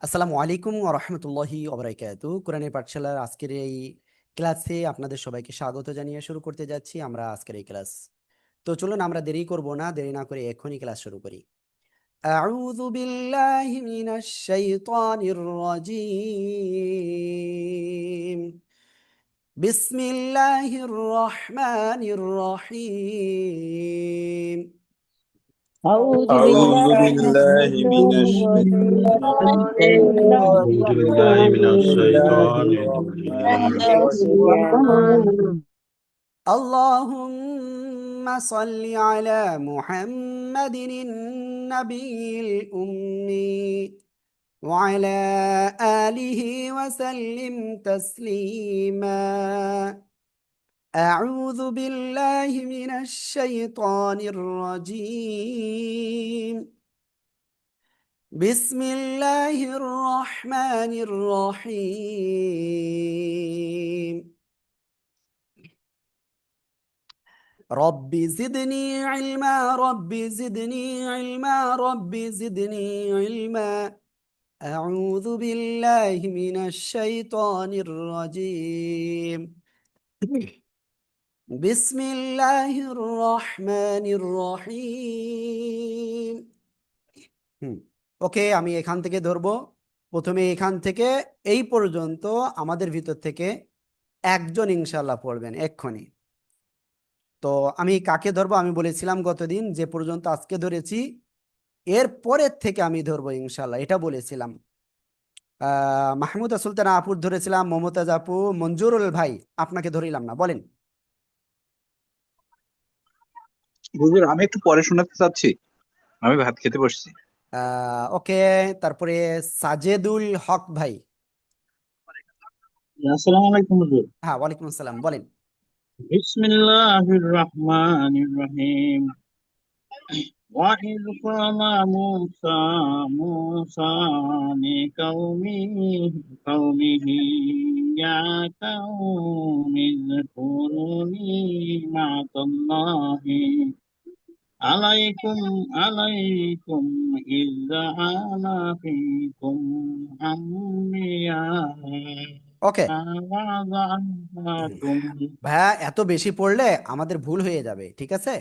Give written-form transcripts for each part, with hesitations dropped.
আসসালামু আলাইকুম ওয়া রাহমাতুল্লাহি ওয়া বারাকাতুহু। কোরআনের পাঠশালার আজকের এই ক্লাসে আপনাদের সবাইকে স্বাগত জানিয়ে শুরু করতে যাচ্ছি আমরা আজকের এই ক্লাস। তো চলুন আমরা দেরি করব না, দেরি না করে এখনই ক্লাস শুরু করি। আউযু বিল্লাহি মিনাশ শাইতানির রাজীম। বিসমিল্লাহির রহমানির রহিম। أعوذ أعوذ بالله من بالله من الشيطان الشيطان أعوذ بالله من بسم الله الشيطان الرحمن الرجيم. الرحيم. اللهم صل على محمد النبي الأمي وعلى آله وسلم تسليما. أعوذ بالله من الشيطان الرجيم. بسم الله الرحمن الرحيم. رب زدني علما رب زدني علما رب زدني علما. أعوذ بالله من الشيطان الرجيم. بسم الله الرحمن الرحيم. ওকে, আমি এখান থেকে ধরবো। প্রথমে এখান থেকে এই পর্যন্ত আমাদের ভিতর থেকে একজন ইনশাল্লাহ পড়বেন এক্ষুনি। তো আমি কাকে ধরবো? আমি বলেছিলাম গতদিন যে পর্যন্ত আজকে ধরেছি এর পরের থেকে আমি ধরবো ইনশাল্লাহ, এটা বলেছিলাম। মাহমুদা সুলতানা আপুর ধরেছিলাম, মমতাজ আপু, মঞ্জুরুল ভাই আপনাকে ধরিলাম না, বলেন। হুজুর, আমি একটু পরে শোনাতে চাচ্ছি। আমি ভাত খেতে বসছি। ওকে, তারপরে সাজেদুল হক ভাই। আসসালামু আলাইকুম হুজুর। হ্যাঁ, ওয়ালাইকুম আসসালাম, বলেন। বিসমিল্লাহির রহমানির রহিম। وَإِذْ قَالَ مُوسَى لِقَوْمِهِ يَا قَوْمِ اذْكُرُوا نِعْمَةَ اللَّهِ عليكم إذ جعل فيكم أنبياء ওকে وجعلكم ভাইয়া, এত বেশি পড়লে আমাদের ভুল হয়ে যাবে, ঠিক আছে?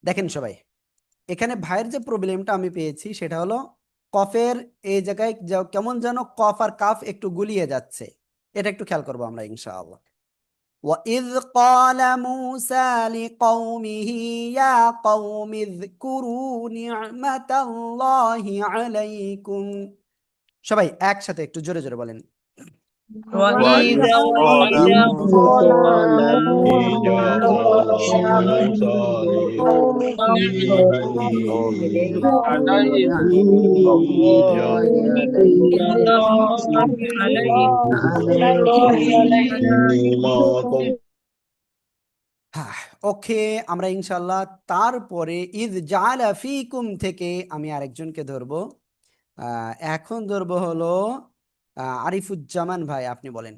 দেখেন সবাই, এখানে ভাইয়ের যে প্রবলেমটা আমি পেয়েছি সেটা হলো কফের এই জায়গায় কেমন যেন কফ আর কাফ একটু গুলিয়ে যাচ্ছে। এটা একটু খেয়াল করবো আমরা ইনশাআল্লাহ। وَإِذْ قَالَ مُوسَى لِقَوْمِهِ يَا قَوْمِ اذْكُرُوا نِعْمَةَ اللَّهِ عَلَيْكُمْ। সবাই একসাথে একটু জোরে জোরে বলেন। وإذ وإذا قال قال إذا قال موسى لقومه يا نعمة হ্যাঁ, ওকে, আমরা ইনশাল্লাহ তারপরে ইদ জাআলা ফীকুম থেকে আমি আরেকজনকে ধরবো। এখন ধরবো হলো আরিফুজ্জামান ভাই, আপনি বলেন।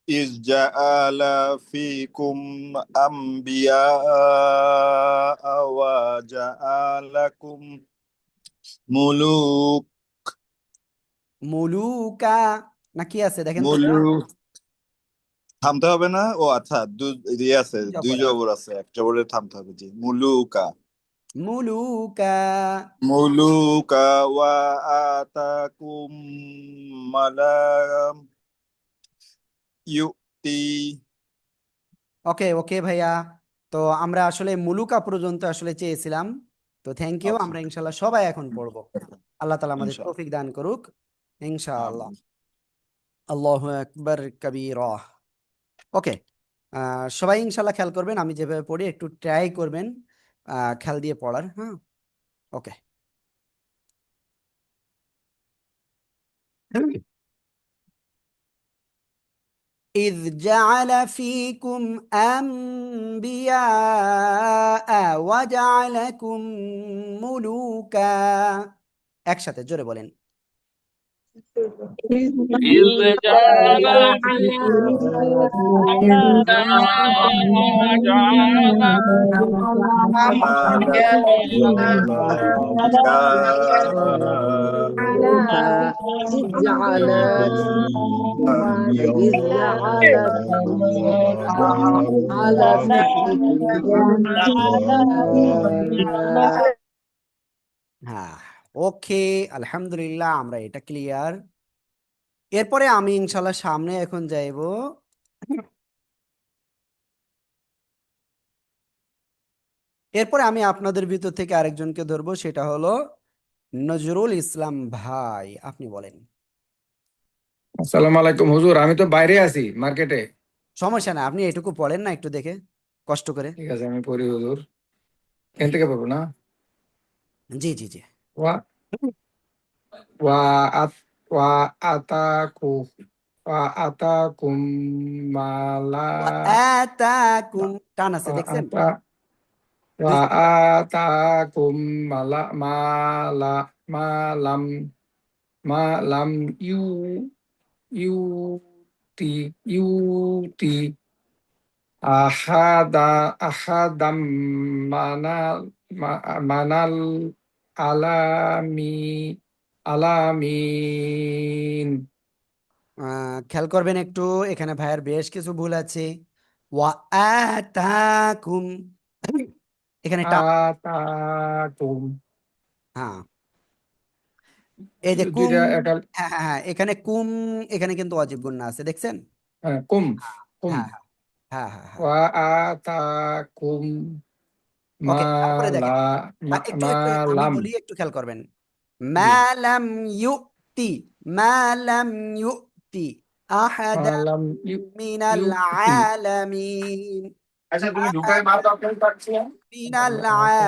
إذ جعل فيكم أنبياء وجعلكم ملوك মুলুকা না কি আছে দেখেন তো। মুলুক থামতে হবে না? ও আচ্ছা, দুই আছে, দুই জবর আছে। জবর আছে, এক জবরে থামতে হবে। জি, মুলুকা। মুলুকা। মুলুকা ওয়া আতাকুম মালাম ইউতি। ওকে ওকে ভাইয়া, তো আমরা আসলে মুলুকা পর্যন্ত আসলে চেয়েছিলাম। তো থ্যাংক ইউ, আচ্ছা, আমরা ইনশাল্লাহ সবাই এখন পড়বো। আল্লাহ তাআলা আমাদের ইনশাআল্লাহ। তৌফিক দান করুক ইনশাআল্লাহ। আমিন। আল্লাহু আকবার কবীরা। ওকে, সবাই ইনশাল্লাহ খেয়াল করবেন, আমি যেভাবে পড়ি একটু ট্রাই করবেন খেয়াল দিয়ে পড়ার। হ্যাঁ, ওকে। إذ جعل فيكم أنبياء وجعلكم ملوكا। একসাথে জোরে বলেন। إذ جعل جعل হ্যাঁ, ওকে, আলহামদুলিল্লাহ, আমরা এটা ক্লিয়ার। এরপরে আমি ইনশাল্লাহ সামনে এখন যাইব। এরপরে আমি আপনাদের ভিতর থেকে আরেকজনকে ধরবো, সেটা হলো নজরুল ইসলাম ভাই, আপনি বলেন। আসসালামু আলাইকুম হুজুর, আমি তো বাইরে আছি মার্কেটে। সমস্যা না, আপনি এটুকু পড়েন না একটু দেখে কষ্ট করে। ঠিক আছে, আমি পড়ি হুজুর। এখান থেকে পড়বো না? জি জি জি। ওয়া ওয়া আত ওয়া আতাকু ওয়া আতাকুম মালা আতাকুম, টান আছে ওয়া দেখছেন? আতা ওয়া বুঝতে আতাকুম মালা মালাম মালাম ইউতি ইউতি আহাদাম মানাল আলামি আলামিন। খেয়াল করবেন একটু, এখানে ভাইয়ের বেশ কিছু ভুল আছে। ওয়া আতাকুম, এখানে টান। আতাকুম হ্যাঁ, এই যে কুম, দুইটা একাল। হ্যাঁ হ্যাঁ হ্যাঁ, এখানে কুম, এখানে কিন্তু ওয়াজিব গুন্না আছে, দেখছেন? কুম কুম হ্যাঁ হ্যাঁ হ্যাঁ হ্যাঁ হ্যাঁ। ওয়া আতাকুম ওকে, তারপরে মালা দেখেন, একটু একটু আমি মালাম বলি, একটু খেয়াল করবেন। জি মালাম ইউতি, মালাম ইউতি আহাদাম মালাম মিনাল ইউতি। আলামিন, আচ্ছা, তুমি ঢুকায় মার দাও, কেন পাচ্ছি না? মিনাল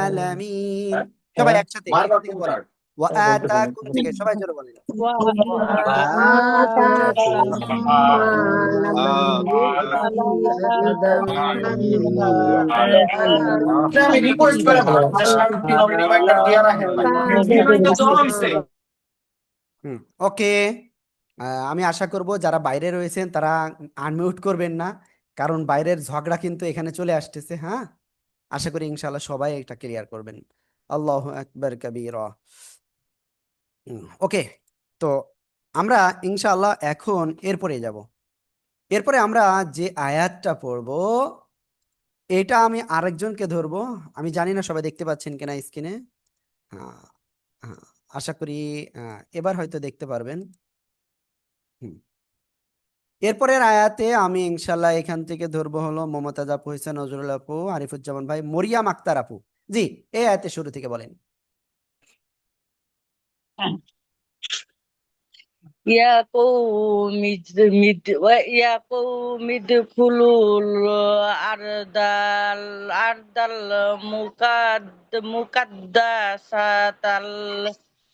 আলামিন। সবাই হ্যাঁ, একসাথে মার এখান দাও, থেকে তুমি বলেন। কার? ওয়া বলতেছে না। আতাকুম থেকে সবাই জোরে বলেন। আচ্ছা, আমি রিকোয়েস্ট করে বলবো। রিমাইন্ডার দিয়া রাখেন না। রিমাইন্ডার তো হইছে। হুম, ওকে। আমি আশা করব যারা বাইরে রয়েছেন তারা আনমিউট করবেন না, কারণ বাইরের ঝগড়া কিন্তু এখানে চলে আসতেছে। হ্যাঁ, আশা করি ইনশাআল্লাহ সবাই এটা ক্লিয়ার করবেন। আল্লাহু আকবার কাবীরা। ওকে, তো আমরা ইনশাআল্লাহ এখন এরপরে যাব। এরপরে আমরা যে আয়াতটা পড়ব, এটা আমি আরেকজনকে ধরবো। আমি জানি না সবাই দেখতে পাচ্ছেন কিনা স্ক্রিনে। হ্যাঁ হ্যাঁ, আশা করি এবার হয়তো দেখতে পারবেন। হুম, এরপরের আয়াতে আমি ইনশাল্লাহ এখান থেকে ধরবো হলো মমতাজ আপু, হোসেন নজরুল আপু, আরিফুজ্জামান ভাই, মরিয়াম আক্তার আপু। জি, এই আয়াতে শুরু থেকে বলেন। يا قوم يا قوم ادخلوا الأرض المقدسة التي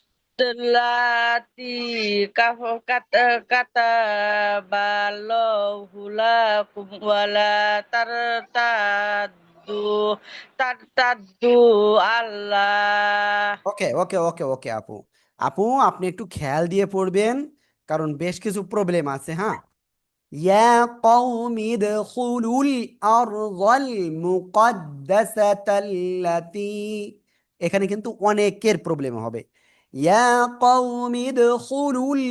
كتب الله لكم ولا ترتدوا الله. ওকে ওকে ওকে ওকে আপু, আপু আপনি একটু খেয়াল দিয়ে পড়বেন, কারণ বেশ কিছু প্রবলেম আছে। হ্যাঁ, ইয়া কওমি ইদখুলুল আরযাল মুকদ্দাসাতাল্লাতী, এখানে কিন্তু অনেকের প্রবলেম হবে। ইয়া কওমি ইদখুলুল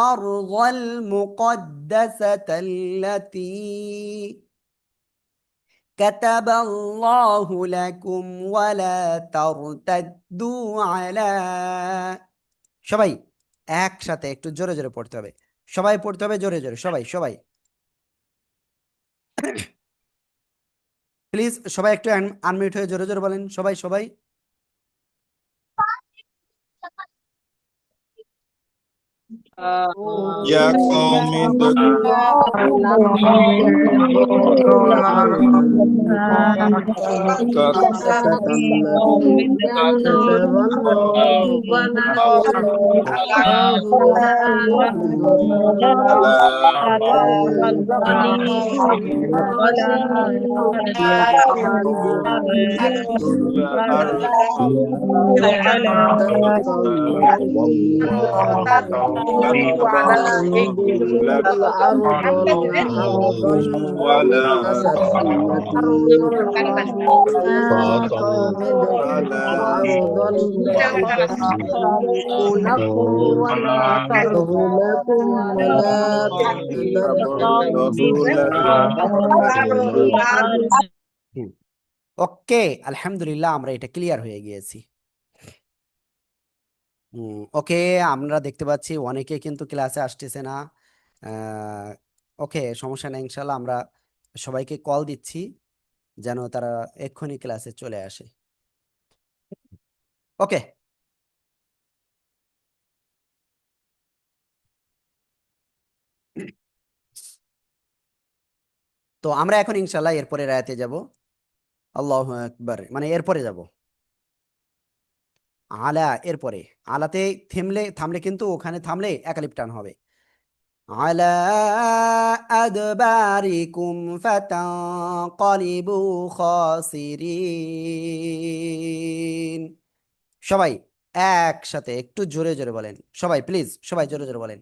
আরযাল মুকদ্দাসাতাল্লাতী কাতাবাল্লাহু লাকুম ওয়ালা তারতাদ্দু আলা, সবাই একসাথে একটু জোরে জোরে পড়তে হবে। সবাই পড়তে হবে জোরে জোরে, সবাই সবাই প্লিজ, সবাই একটু আনমিউট হয়ে জোরে জোরে বলেন, সবাই সবাই। يا قوم الأرض عرضا ولا عرضا لكم ولا ترضوا لكم ولا ওকে, আলহামদুলিল্লাহ আমরা এটা ক্লিয়ার হয়ে গিয়েছি। ওকে, আমরা দেখতে পাচ্ছি অনেকে কিন্তু ক্লাসে আসতেছে না। ওকে, সমস্যা নেই, ইনশাল্লাহ আমরা সবাইকে কল দিচ্ছি যেন তারা এক্ষুনি ক্লাসে চলে আসে। ওকে, তো আমরা এখন ইনশাল্লাহ এরপরে রায়াতে যাব। আল্লাহু আকবার, মানে এরপরে যাব আলা, এরপরে আলাতে থামলে কিন্তু ওখানে থামলে একালিপ টান হবে। আলা আদবারিকুম ফাতানকালিবু খাসিরিন। সবাই একসাথে একটু জোরে জোরে বলেন, সবাই প্লিজ, সবাই জোরে জোরে বলেন।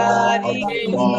أدباركم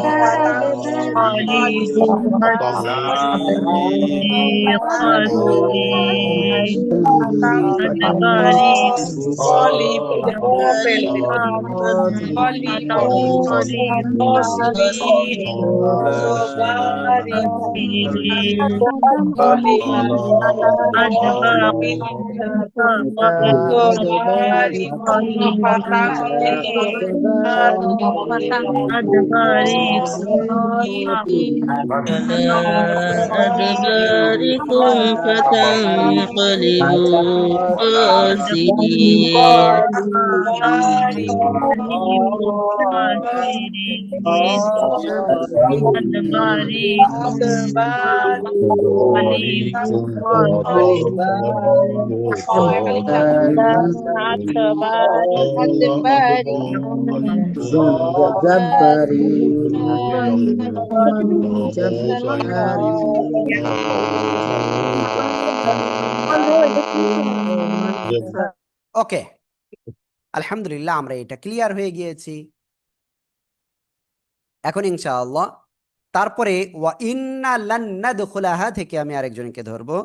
فتنقلبوا خاسرين ওকে, আলহামদুলিল্লাহ আমরা এটা ক্লিয়ার হয়ে গিয়েছি। এখন ইনশাআল্লাহ তারপরে ওয়া ইন্না লান নাদখুলাহা থেকে আমি আরেকজনকে ধরবো,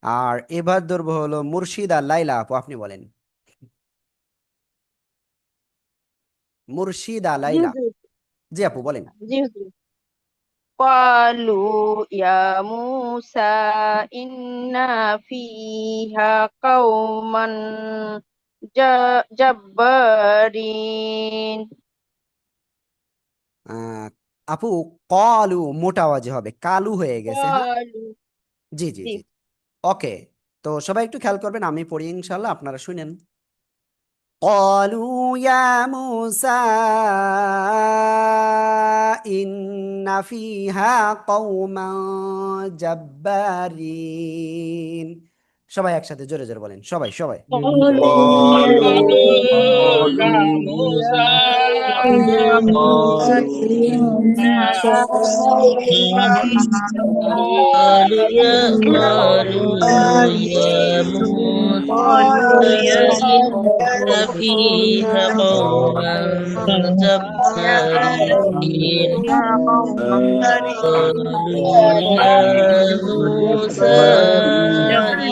আর এবার ধরবো হলো মুর্শিদা লাইলা আপু, আপনি বলেন। মুর্শিদা লাইলা, জি আপু বলেন। قالوا يا موسى إنا فيها قوما جبارين। আপু কলু মোটা আওয়াজে হবে, কালু হয়ে গেছে। হ্যাঁ, قالوا জি জি জি, ওকে। তো সবাই একটু খেয়াল করবেন, আমি পড়ি ইনশাল্লাহ, আপনারা শুনেন। قالوا يا موسى إن فيها قوما جبارين। সবাই একসাথে জোরে জোরে বলেন, সবাই সবাই। فيها قوما جبارين قالوا يا موسى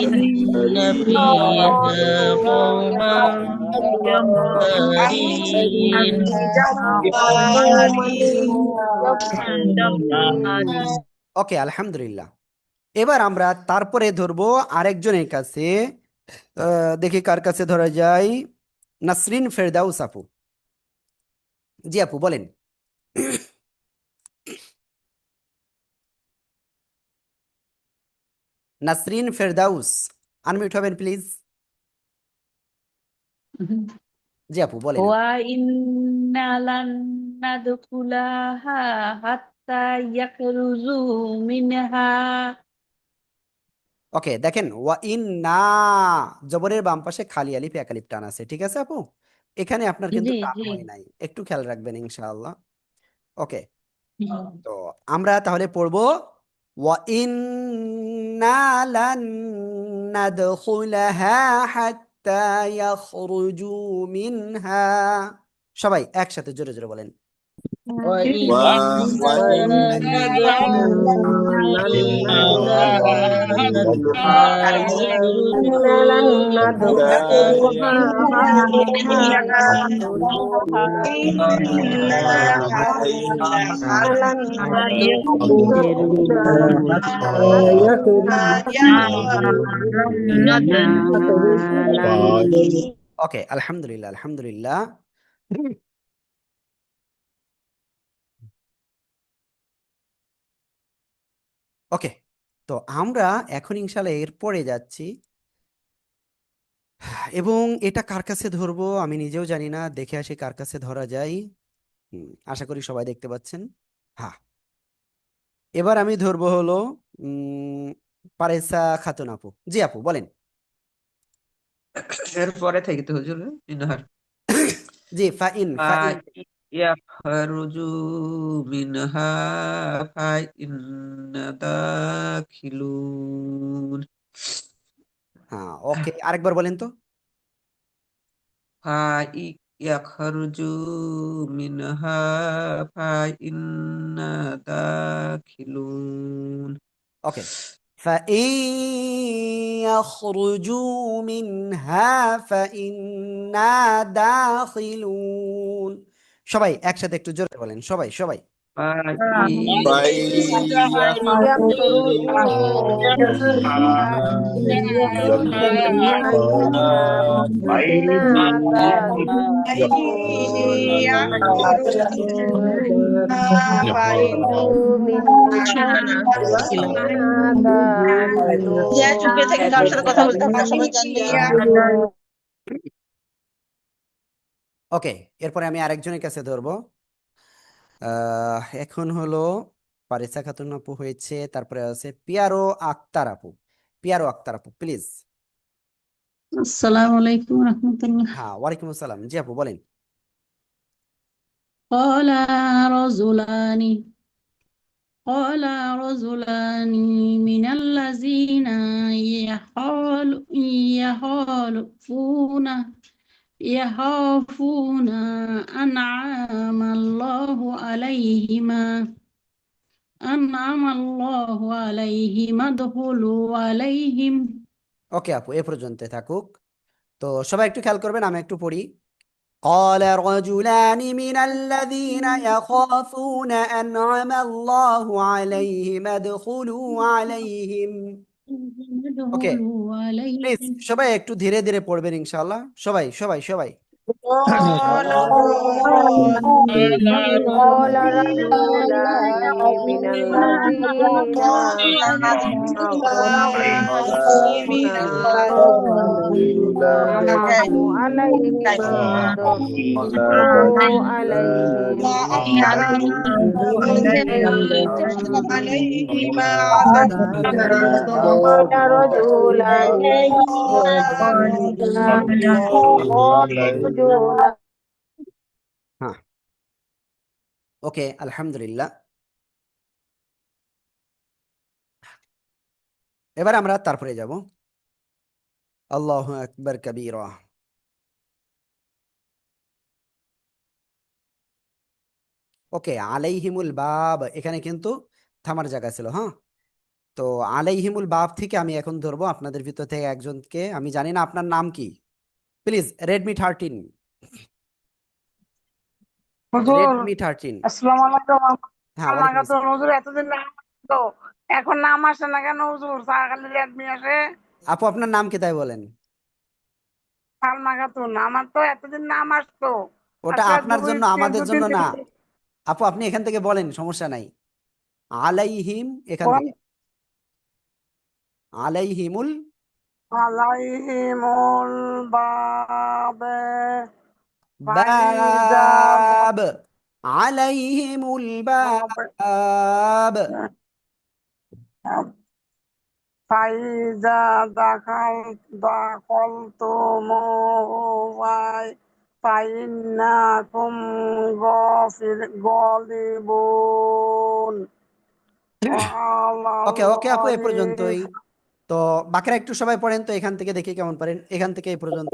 إن فيها قوما جبارين ওকে, আলহামদুলিল্লাহ। এবার আমরা তারপরে ধরবো আরেকজনের কাছে। দেখি কার কাছে ধরা যায়। নাসরিন ফেরদাউস আপু, জি আপু বলেন। নাসরিন ফেরদাউস, আনমিউট হবেন প্লিজ। জি আপু বলেন। وإنا لن ندخلها حتى يخرجوا منها। ওকে, দেখেন ওয়া ইন না, জবরের বাম পাশে খালি আলিফ এক আলিফ টান আছে, ঠিক আছে আপু? এখানে আপনার কিন্তু জি টান জি হয় নাই, একটু খেয়াল রাখবেন ইনশাআল্লাহ। ওকে, তো আমরা তাহলে পড়বো ওয়া ইন্না লান নাদখুলাহা حتى يخرجوا منها সবাই একসাথে জোরে জোরে বলেন وإنا لن ندخلها حتى إنا لن ندخلها حتى يدخلوها لن ندخلها ওকে আলহামদুলিল্লাহ আলহামদুলিল্লাহ ওকে তো আমরা এখন ইনশাল্লাহ এরপরে যাচ্ছি এবং এটা কার কাছে ধরবো আমি নিজেও জানি না দেখে আসি কার কাছে ধরা যায় আশা করি সবাই দেখতে পাচ্ছেন হ্যাঁ এবার আমি ধরবো হলো পারেসা খাতুন আপু জি আপু বলেন এরপরে থেকে তো হুজুর মিনহার জি ফাইন ফাইন ইয়াখরুজু মিনহা ফাইন্না দাখিলুন হ্যাঁ ওকে আরেকবার বলেন তো ইয়াখরুজু মিনহা ফাইন্না দাখিলুন ওকে فإن يخرجوا منها فإنا داخلون সবাই একসাথে একটু জোরে বলেন সবাই সবাই ওকে এরপরে আমি আরেকজনের কাছে ধরবো এখন হলো পারিসা খাতুন আপু হয়েছে তারপরে আছে পিয়ারো আক্তার আপু প্লিজ আসসালামু আলাইকুম রহমতুল্লাহ হ্যাঁ ওয়ালাইকুম আসসালাম জি আপু বলেন قال رجلان قال رجلان من الذين يخافون أنعم الله عليهم ادخلوا عليهم ওকে আপু এ পর্যন্ত থাকুক তো সবাই একটু খেয়াল করবেন আমি একটু পড়ি قال رجلان من الذين يخافون أنعم الله عليهم ادخلوا عليهم ওকে প্লিজ সবাই একটু ধীরে ধীরে পড়বেন ইনশাআল্লাহ সবাই সবাই সবাই قال رجلان من হ্যাঁ ওকে আলহামদুলিল্লাহ এবার আমরা তারপরে যাব আল্লাহু আকবার কাবীরা ওকে আলাইহিমুল বাব এখানে কিন্তু থামার জায়গা ছিল হ্যাঁ তো আলাইহিমুল বাব থেকে আমি এখন ধরবো আপনাদের ভিতর থেকে একজনকে আমি জানি না আপনার নাম কি প্লিজ রেডমি 13 রেডমি 13 আসসালামু আলাইকুম হ্যাঁ ওয়ালাইকুম আসসালাম। হুজুর এতদিন নাম তো এখন নাম আসে না কেন হুজুর খালি রেডমি আসে আপু আপনার নাম কি তাই বলেন সালমা খাতুন আমার তো এতদিন নাম আসতো ওটা আচ্ছা, আপনার জন্য আমাদের দুদিন জন্য না থেকে- আপু আপনি এখান থেকে বলেন সমস্যা নাই আলাইহিম এখান কোন? থেকে আলাইহিমুল আলাইহিমুল বাবে বাব আলাইহিমুল বাব ফাইজা দাখালতুমুহু ফাইন্নাকুম গলিবুন ওকে ওকে আপু এ পর্যন্তই তো বাকিরা একটু সবাই পড়েন তো, এখান থেকে দেখি কেমন পারেন, এখান থেকে এই পর্যন্ত।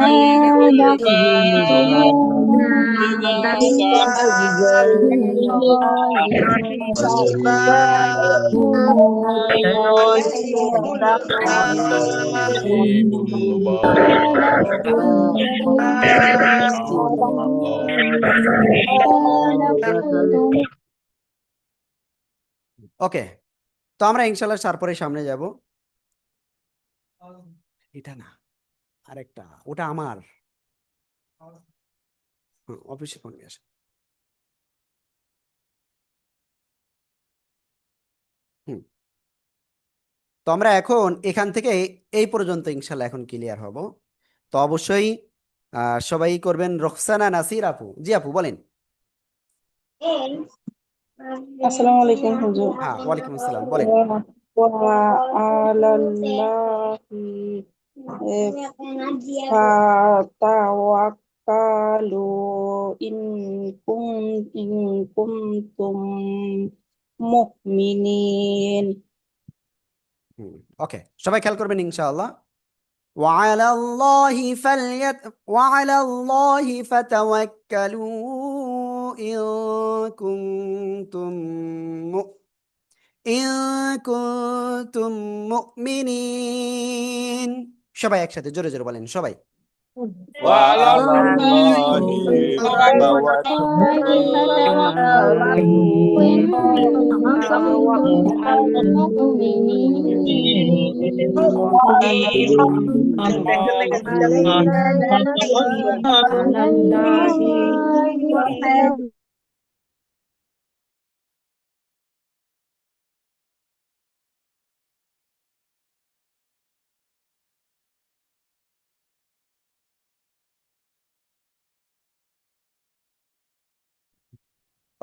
عليهم المبارك ওকে, তো আমরা ইনশাল্লাহ তারপরে সামনে যাব। এটা না, আরেকটা, ওটা আমার অফিসে ফোন গেছে। হুম, তো আমরা এখন এখান থেকে এই পর্যন্ত ইনশাল্লাহ এখন ক্লিয়ার হব। তো অবশ্যই সবাই করবেন। রোকসানা নাসির আপু, জি আপু বলেন। আসসালামু আলাইকুম হুজুর। হ্যাঁ, ওয়ালাইকুম আসসালাম, বলেন। ওয়া আলাল্লাহি ফাতাওয়াক্কালু ইন কুনতুম মুমিনিন। ওকে, সবাই খেয়াল করবেন ইনশাআল্লাহ। وعلى الله فتوكلوا إن كنتم مؤمنين। সবাই একসাথে জোরে জোরে বলেন সবাই। وعلى الله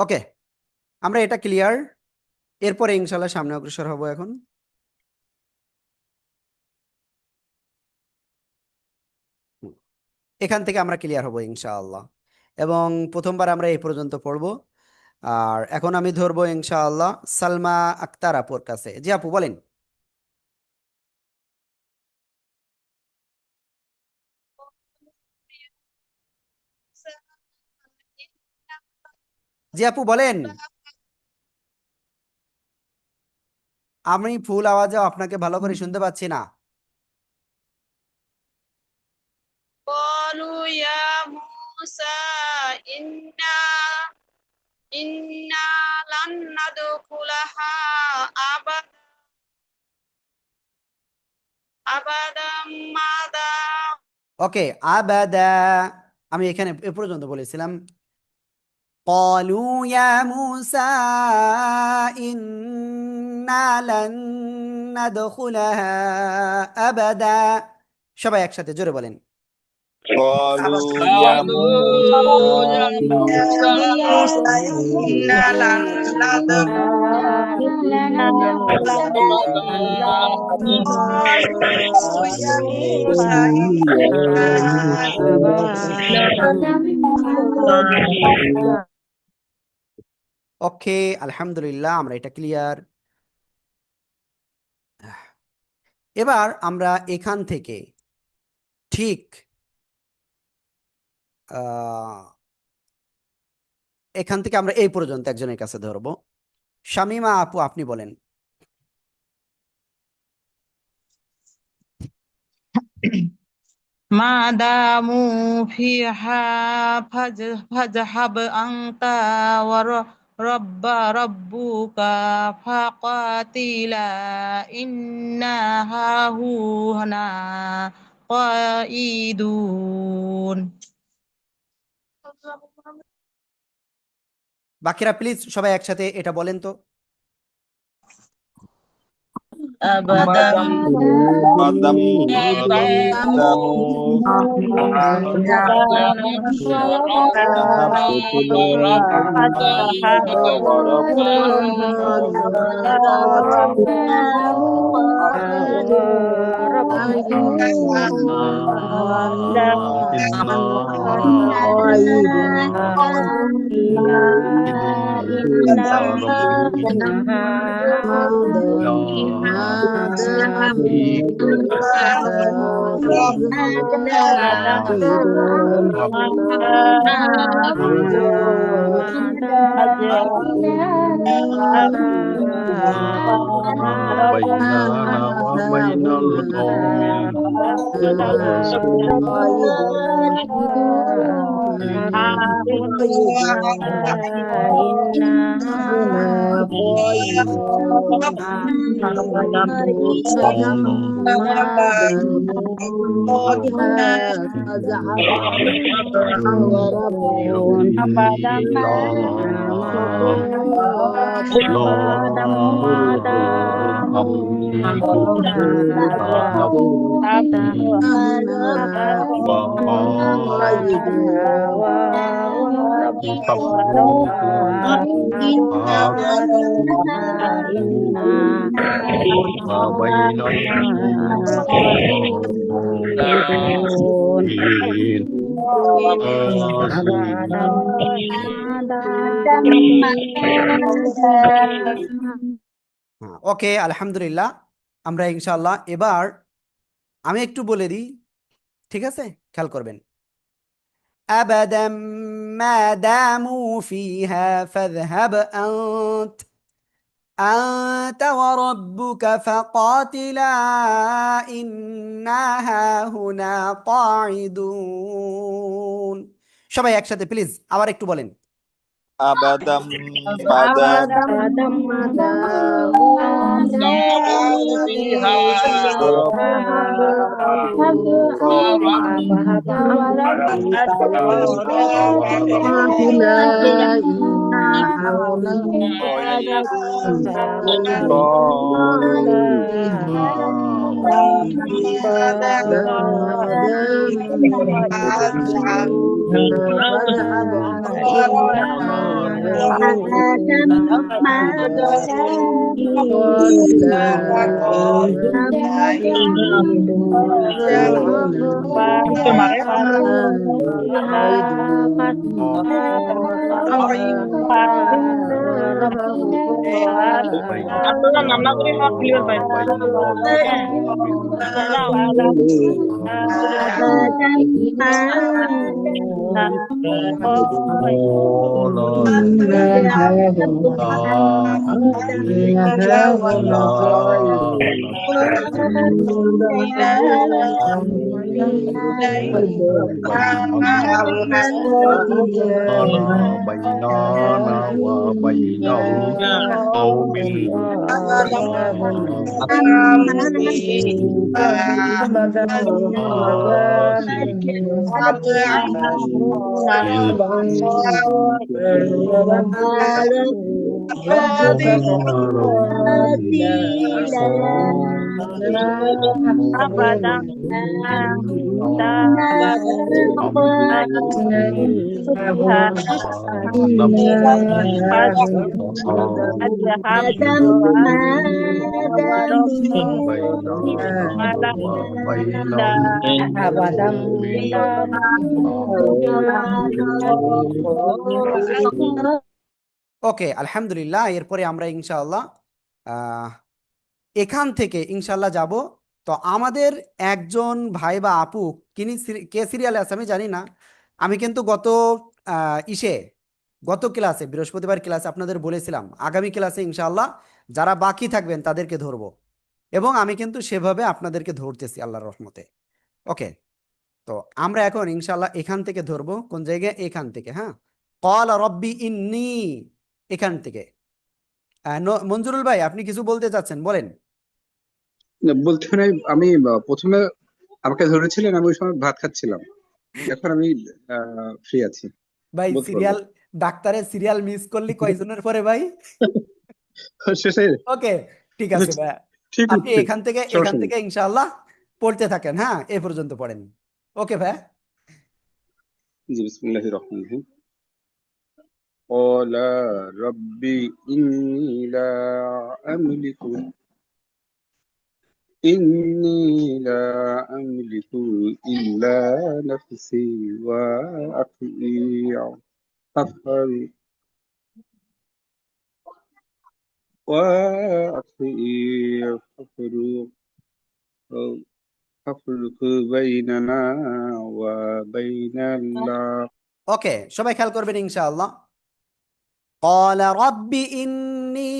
ওকে, আমরা এটা ক্লিয়ার। এরপরে ইনশাল্লাহ সামনে অগ্রসর হব এখন। এখান থেকে আমরা ক্লিয়ার হব ইনশাআল্লাহ, এবং প্রথমবার আমরা এই পর্যন্ত পড়ব। আর এখন আমি ধরবো ইনশাআল্লাহ সালমা আক্তার আপুর কাছে। জি আপু বলেন। জি আপু বলেন। আমি ফুল আওয়াজে আপনাকে ভালো করে শুনতে পাচ্ছি না। قالوا يا موسى إنا لن ندخلها أبدا ما دام ওকে, আবাদা, আমি এখানে এ পর্যন্ত বলেছিলাম قالوا يا موسى إنا لن ندخلها أبدا। সবাই একসাথে জোরে বলেন। قالوا يا قالوا يا موسى موسى إنا لن ওকে, আলহামদুলিল্লাহ, আমরা এটা ক্লিয়ার। এবার আমরা এখান থেকে ঠিক এখান থেকে আমরা এই পর্যন্ত একজনের কাছে ধরবো। শামিমা আপু আপনি বলেন। ما داموا فيها فاذهب أنت وربك فقاتلا إنا هاهنا قائدون। বাকিরা প্লিজ সবাই একসাথে এটা বলেন তো। أبدا إنا بيننا وبين القوم وبين المشركين ওকে, আলহামদুলিল্লাহ। আমরা ইনশাআল্লাহ এবার আমি একটু বলে দিই, ঠিক আছে? খেয়াল করবেন। أبدا ما داموا فيها فاذهب أنت وربك فقاتلا إنا هاهنا قاعدون। সবাই একসাথে প্লিজ আবার একটু বলেন। أبدا ما بيننا وبين القوم ওকে, আলহামদুলিল্লাহ। এরপরে আমরা ইনশাআল্লাহ এখান থেকে ইনশাআল্লাহ যাব। তো আমাদের একজন ভাই বা আপু কে সিরিয়ালে আছে আমি জানি না। আমি কিন্তু গত ক্লাসে বৃহস্পতিবার ক্লাসে আপনাদের বলেছিলাম আগামী ক্লাসে ইনশাআল্লাহ যারা বাকি থাকবেন তাদেরকে ধরবো, এবং আমি কিন্তু সেভাবে আপনাদেরকে ধরতেছি আল্লাহর রহমতে। ওকে, তো আমরা এখন ইনশাআল্লাহ এখান থেকে ধরবো। কোন জায়গায়? এখান থেকে। হ্যাঁ, ক্বালা রব্বি ইন্নী, এখান থেকে। মঞ্জুরুল ভাই, আপনি কিছু বলতে চাচ্ছেন, বলেন। বলতে নাই, আমি প্রথমে আমাকে ধরেছিলেন, আমি ওই সময় ভাত খাচ্ছিলাম। এখন আমি ফ্রি আছি, ভাই বলতে পারবো। সিরিয়াল, ডাক্তারের সিরিয়াল মিস করলি কয়জনের পরে ভাই? শেষে ওকে, ঠিক আছে ভাই, ঠিক আপনি ঠিক, এখান থেকে সমস্যা নেই। ইনশাআল্লাহ পড়তে থাকেন। হ্যাঁ, এ পর্যন্ত পড়েন। ওকে ভাই। জি, বিসমিল্লাহির রহমানির রহিম। قال رب إني لا أملك إني لا أملك إلا نفسي وأخي فافعل فافرق فافرق بيننا وبين الله ওকে, সবাই খেয়াল করবেন ইনশাআল্লাহ। قال رب إني،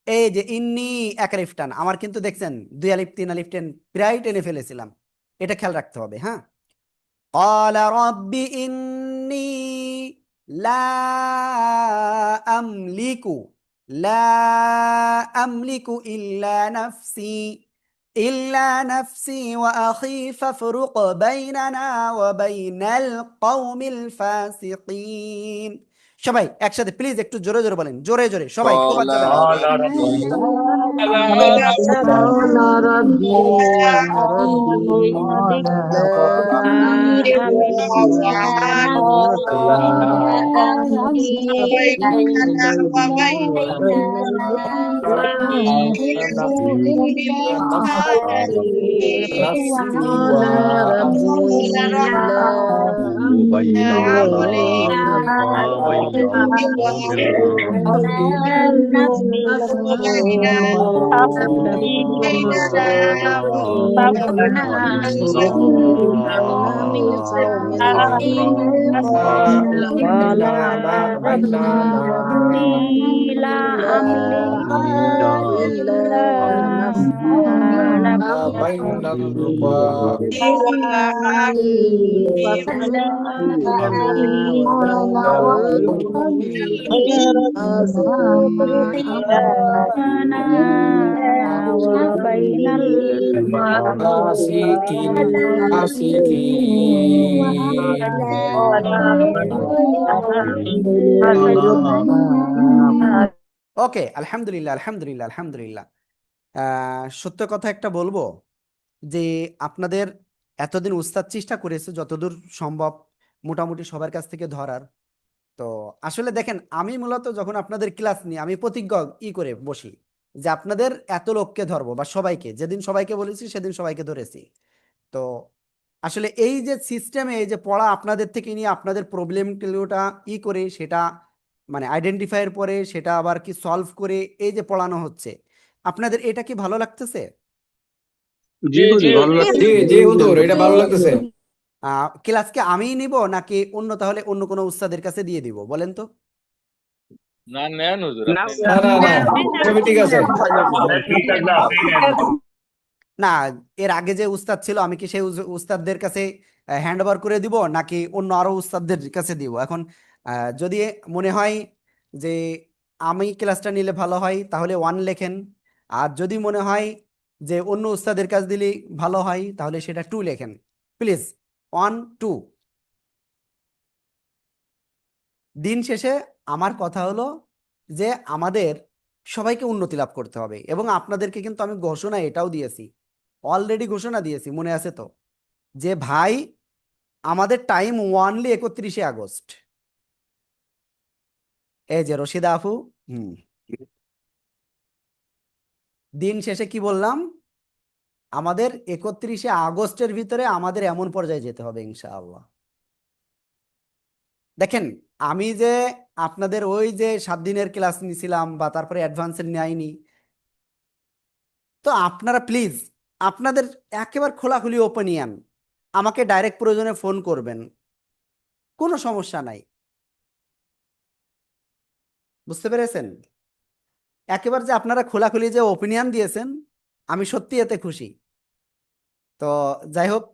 এই যে ইন্নি এক আলিফ টান, আমার কিন্তু দেখছেন 2 আলিফ 3 আলিফ প্রায় টেনে ফেলেছিলাম, এটা খেয়াল রাখতে হবে। হ্যাঁ, قال رب إني لا أملك لا أملك إلا نفسي وأخي فافرق بيننا وبين القوم الفاسقين। সবাই একসাথে প্লিজ একটু জোরে জোরে বলেন, জোরে জোরে সবাই, খুব قال বাচ্চা যাবে না। قال قال ربي ربي لا أملك إلا نفسي فاصبر بيننا وبين القوم قال ربي لا أملك بيننا وبين ওকে, আলহামদুলিল্লাহ আলহামদুলিল্লাহ আলহামদুলিল্লাহ। সত্য কথা একটা বলবো, যে আপনাদের এতদিন উস্তাদ চেষ্টা করেছে যতদূর সম্ভব মোটামুটি সবার কাছ থেকে ধরার। তো আসলে দেখেন, আমি মূলত যখন আপনাদের ক্লাস নিই আমি প্রতিজ্ঞা করে বসি যে আপনাদের এত লোককে ধরবো বা সবাইকে, যেদিন সবাইকে বলেছি সেদিন সবাইকে ধরেছি। তো আসলে এই যে সিস্টেমে এই যে পড়া আপনাদের থেকে নিয়ে আপনাদের প্রবলেমগুলোটা করে সেটা মানে আইডেন্টিফাইয়ের পরে সেটা আবার কি সলভ করে এই যে পড়ানো হচ্ছে, আপনাদের এটা কি ভালো লাগতেছে? জি হুজুর, ভালো লাগছে। জি জি হুজুর, এটা ভালো লাগতেছে। ক্লাসকে আমিই নিব নাকি অন্য, তাহলে অন্য কোনো উস্তাদের কাছে দিয়ে দিব বলেন তো? না না না, সবই ঠিক আছে। না, এর আগে যে উস্তাদ ছিল আমি কি সেই উস্তাদদের কাছে হ্যান্ড ওভার করে দিব নাকি অন্য আরো উস্তাদদের কাছে দিব? এখন যদি মনে হয় যে আমি ক্লাসটা নিলে ভালো হয় তাহলে 1 লেখেন, আর যদি মনে হয় যে অন্য উস্তাদের কাছে দিলে ভালো হয় তাহলে সেটা 2 লেখেন। প্লিজ 1 2। দিন শেষে আমার কথা হলো যে আমাদের সবাইকে উন্নতি লাভ করতে হবে, এবং আপনাদেরকে কিন্তু আমি ঘোষণা এটাও দিয়েছি, অলরেডি ঘোষণা দিয়েছি, মনে আছে তো, যে ভাই আমাদের টাইম ওনলি 31শে আগস্ট। এই যে রশিদা আফু, দিন শেষে কি বললাম, আমাদের 31শে আগস্টের ভিতরে আমাদের এমন পর্যায়ে যেতে হবে ইনশাআল্লাহ। দেখেন, আমি যে আপনাদের ওই যে 7 দিনের ক্লাস নিছিলাম বা তারপরে অ্যাডভান্সের নেয়নি, তো আপনারা প্লিজ আপনাদের একেবারে খোলাখুলি ওপিনিয়ন আমাকে ডাইরেক্ট প্রয়োজনে ফোন করবেন, কোনো সমস্যা নাই। বুঝতে পেরেছেন? একেবারে যে আপনারা খোলাখুলি যে ওপিনিয়ন দিয়েছেন আমি সত্যি এতে খুশি। তো যাই হোক,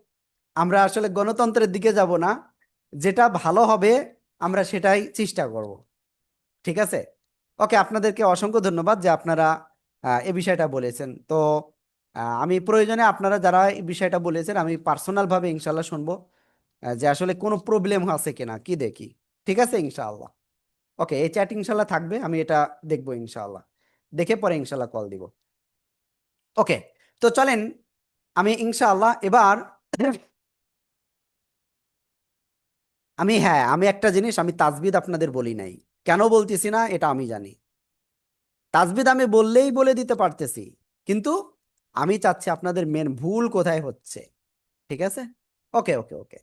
আমরা আসলে গণতন্ত্রের দিকে যাব না, যেটা ভালো হবে আমরা সেটাই চেষ্টা করব, ঠিক আছে? ওকে, আপনাদেরকে অসংখ্য ধন্যবাদ যে আপনারা এই বিষয়টা বলেছেন। তো আমি প্রয়োজনে আপনারা যারা এই বিষয়টা বলেছেন আমি পার্সোনালভাবে ইনশাল্লাহ শুনবো, যে আসলে কোনো প্রবলেম আছে কিনা কি দেখি, ঠিক আছে ইনশাআল্লাহ। ওকে, এই চ্যাট ইনশাল্লাহ থাকবে, আমি এটা দেখবো ইনশাআল্লাহ, দেখে পরে ইনশাল্লাহ কল দিব। ওকে, তো চলেন আমি ইনশাআল্লাহ এবার আমি একটা জিনিস, আমি তাজবিদ আপনাদের বলি নাই, কেন বলতেছি না এটা আমি জানি। তাজবিদ আমি বললেই বলে দিতে পারতেছি, কিন্তু আমি চাচ্ছি আপনাদের মেন ভুল কোথায় হচ্ছে। ঠিক আছে, ওকে ওকে ওকে।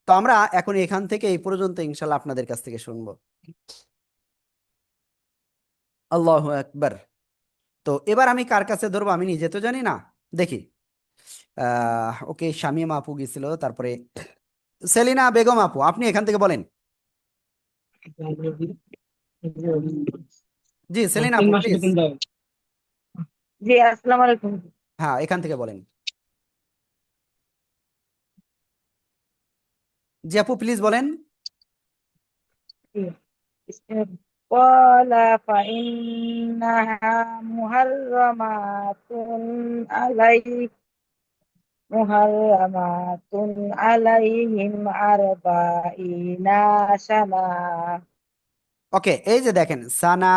তো আমরা এখন এখান থেকে এই পর্যন্ত ইনশাল্লাহ আপনাদের কাছ থেকে শুনবো। আল্লাহু আকবার। তো এবার আমি কার কাছে ধরবো আমি নিজে তো জানি না, দেখি। ওকে, শামীম আপু গেছিল, তারপরে সেলিনা বেগম আপু, আপনি এখান থেকে বলেন। জি সেলিনা আপু প্লিজ। জি, আসসালামু আলাইকুম। হ্যাঁ, এখান থেকে বলেন। জি আপু প্লিজ বলেন। قال فإنها محرمات عليهم 40 سنة। ওকে, এই যে দেখেন সানা,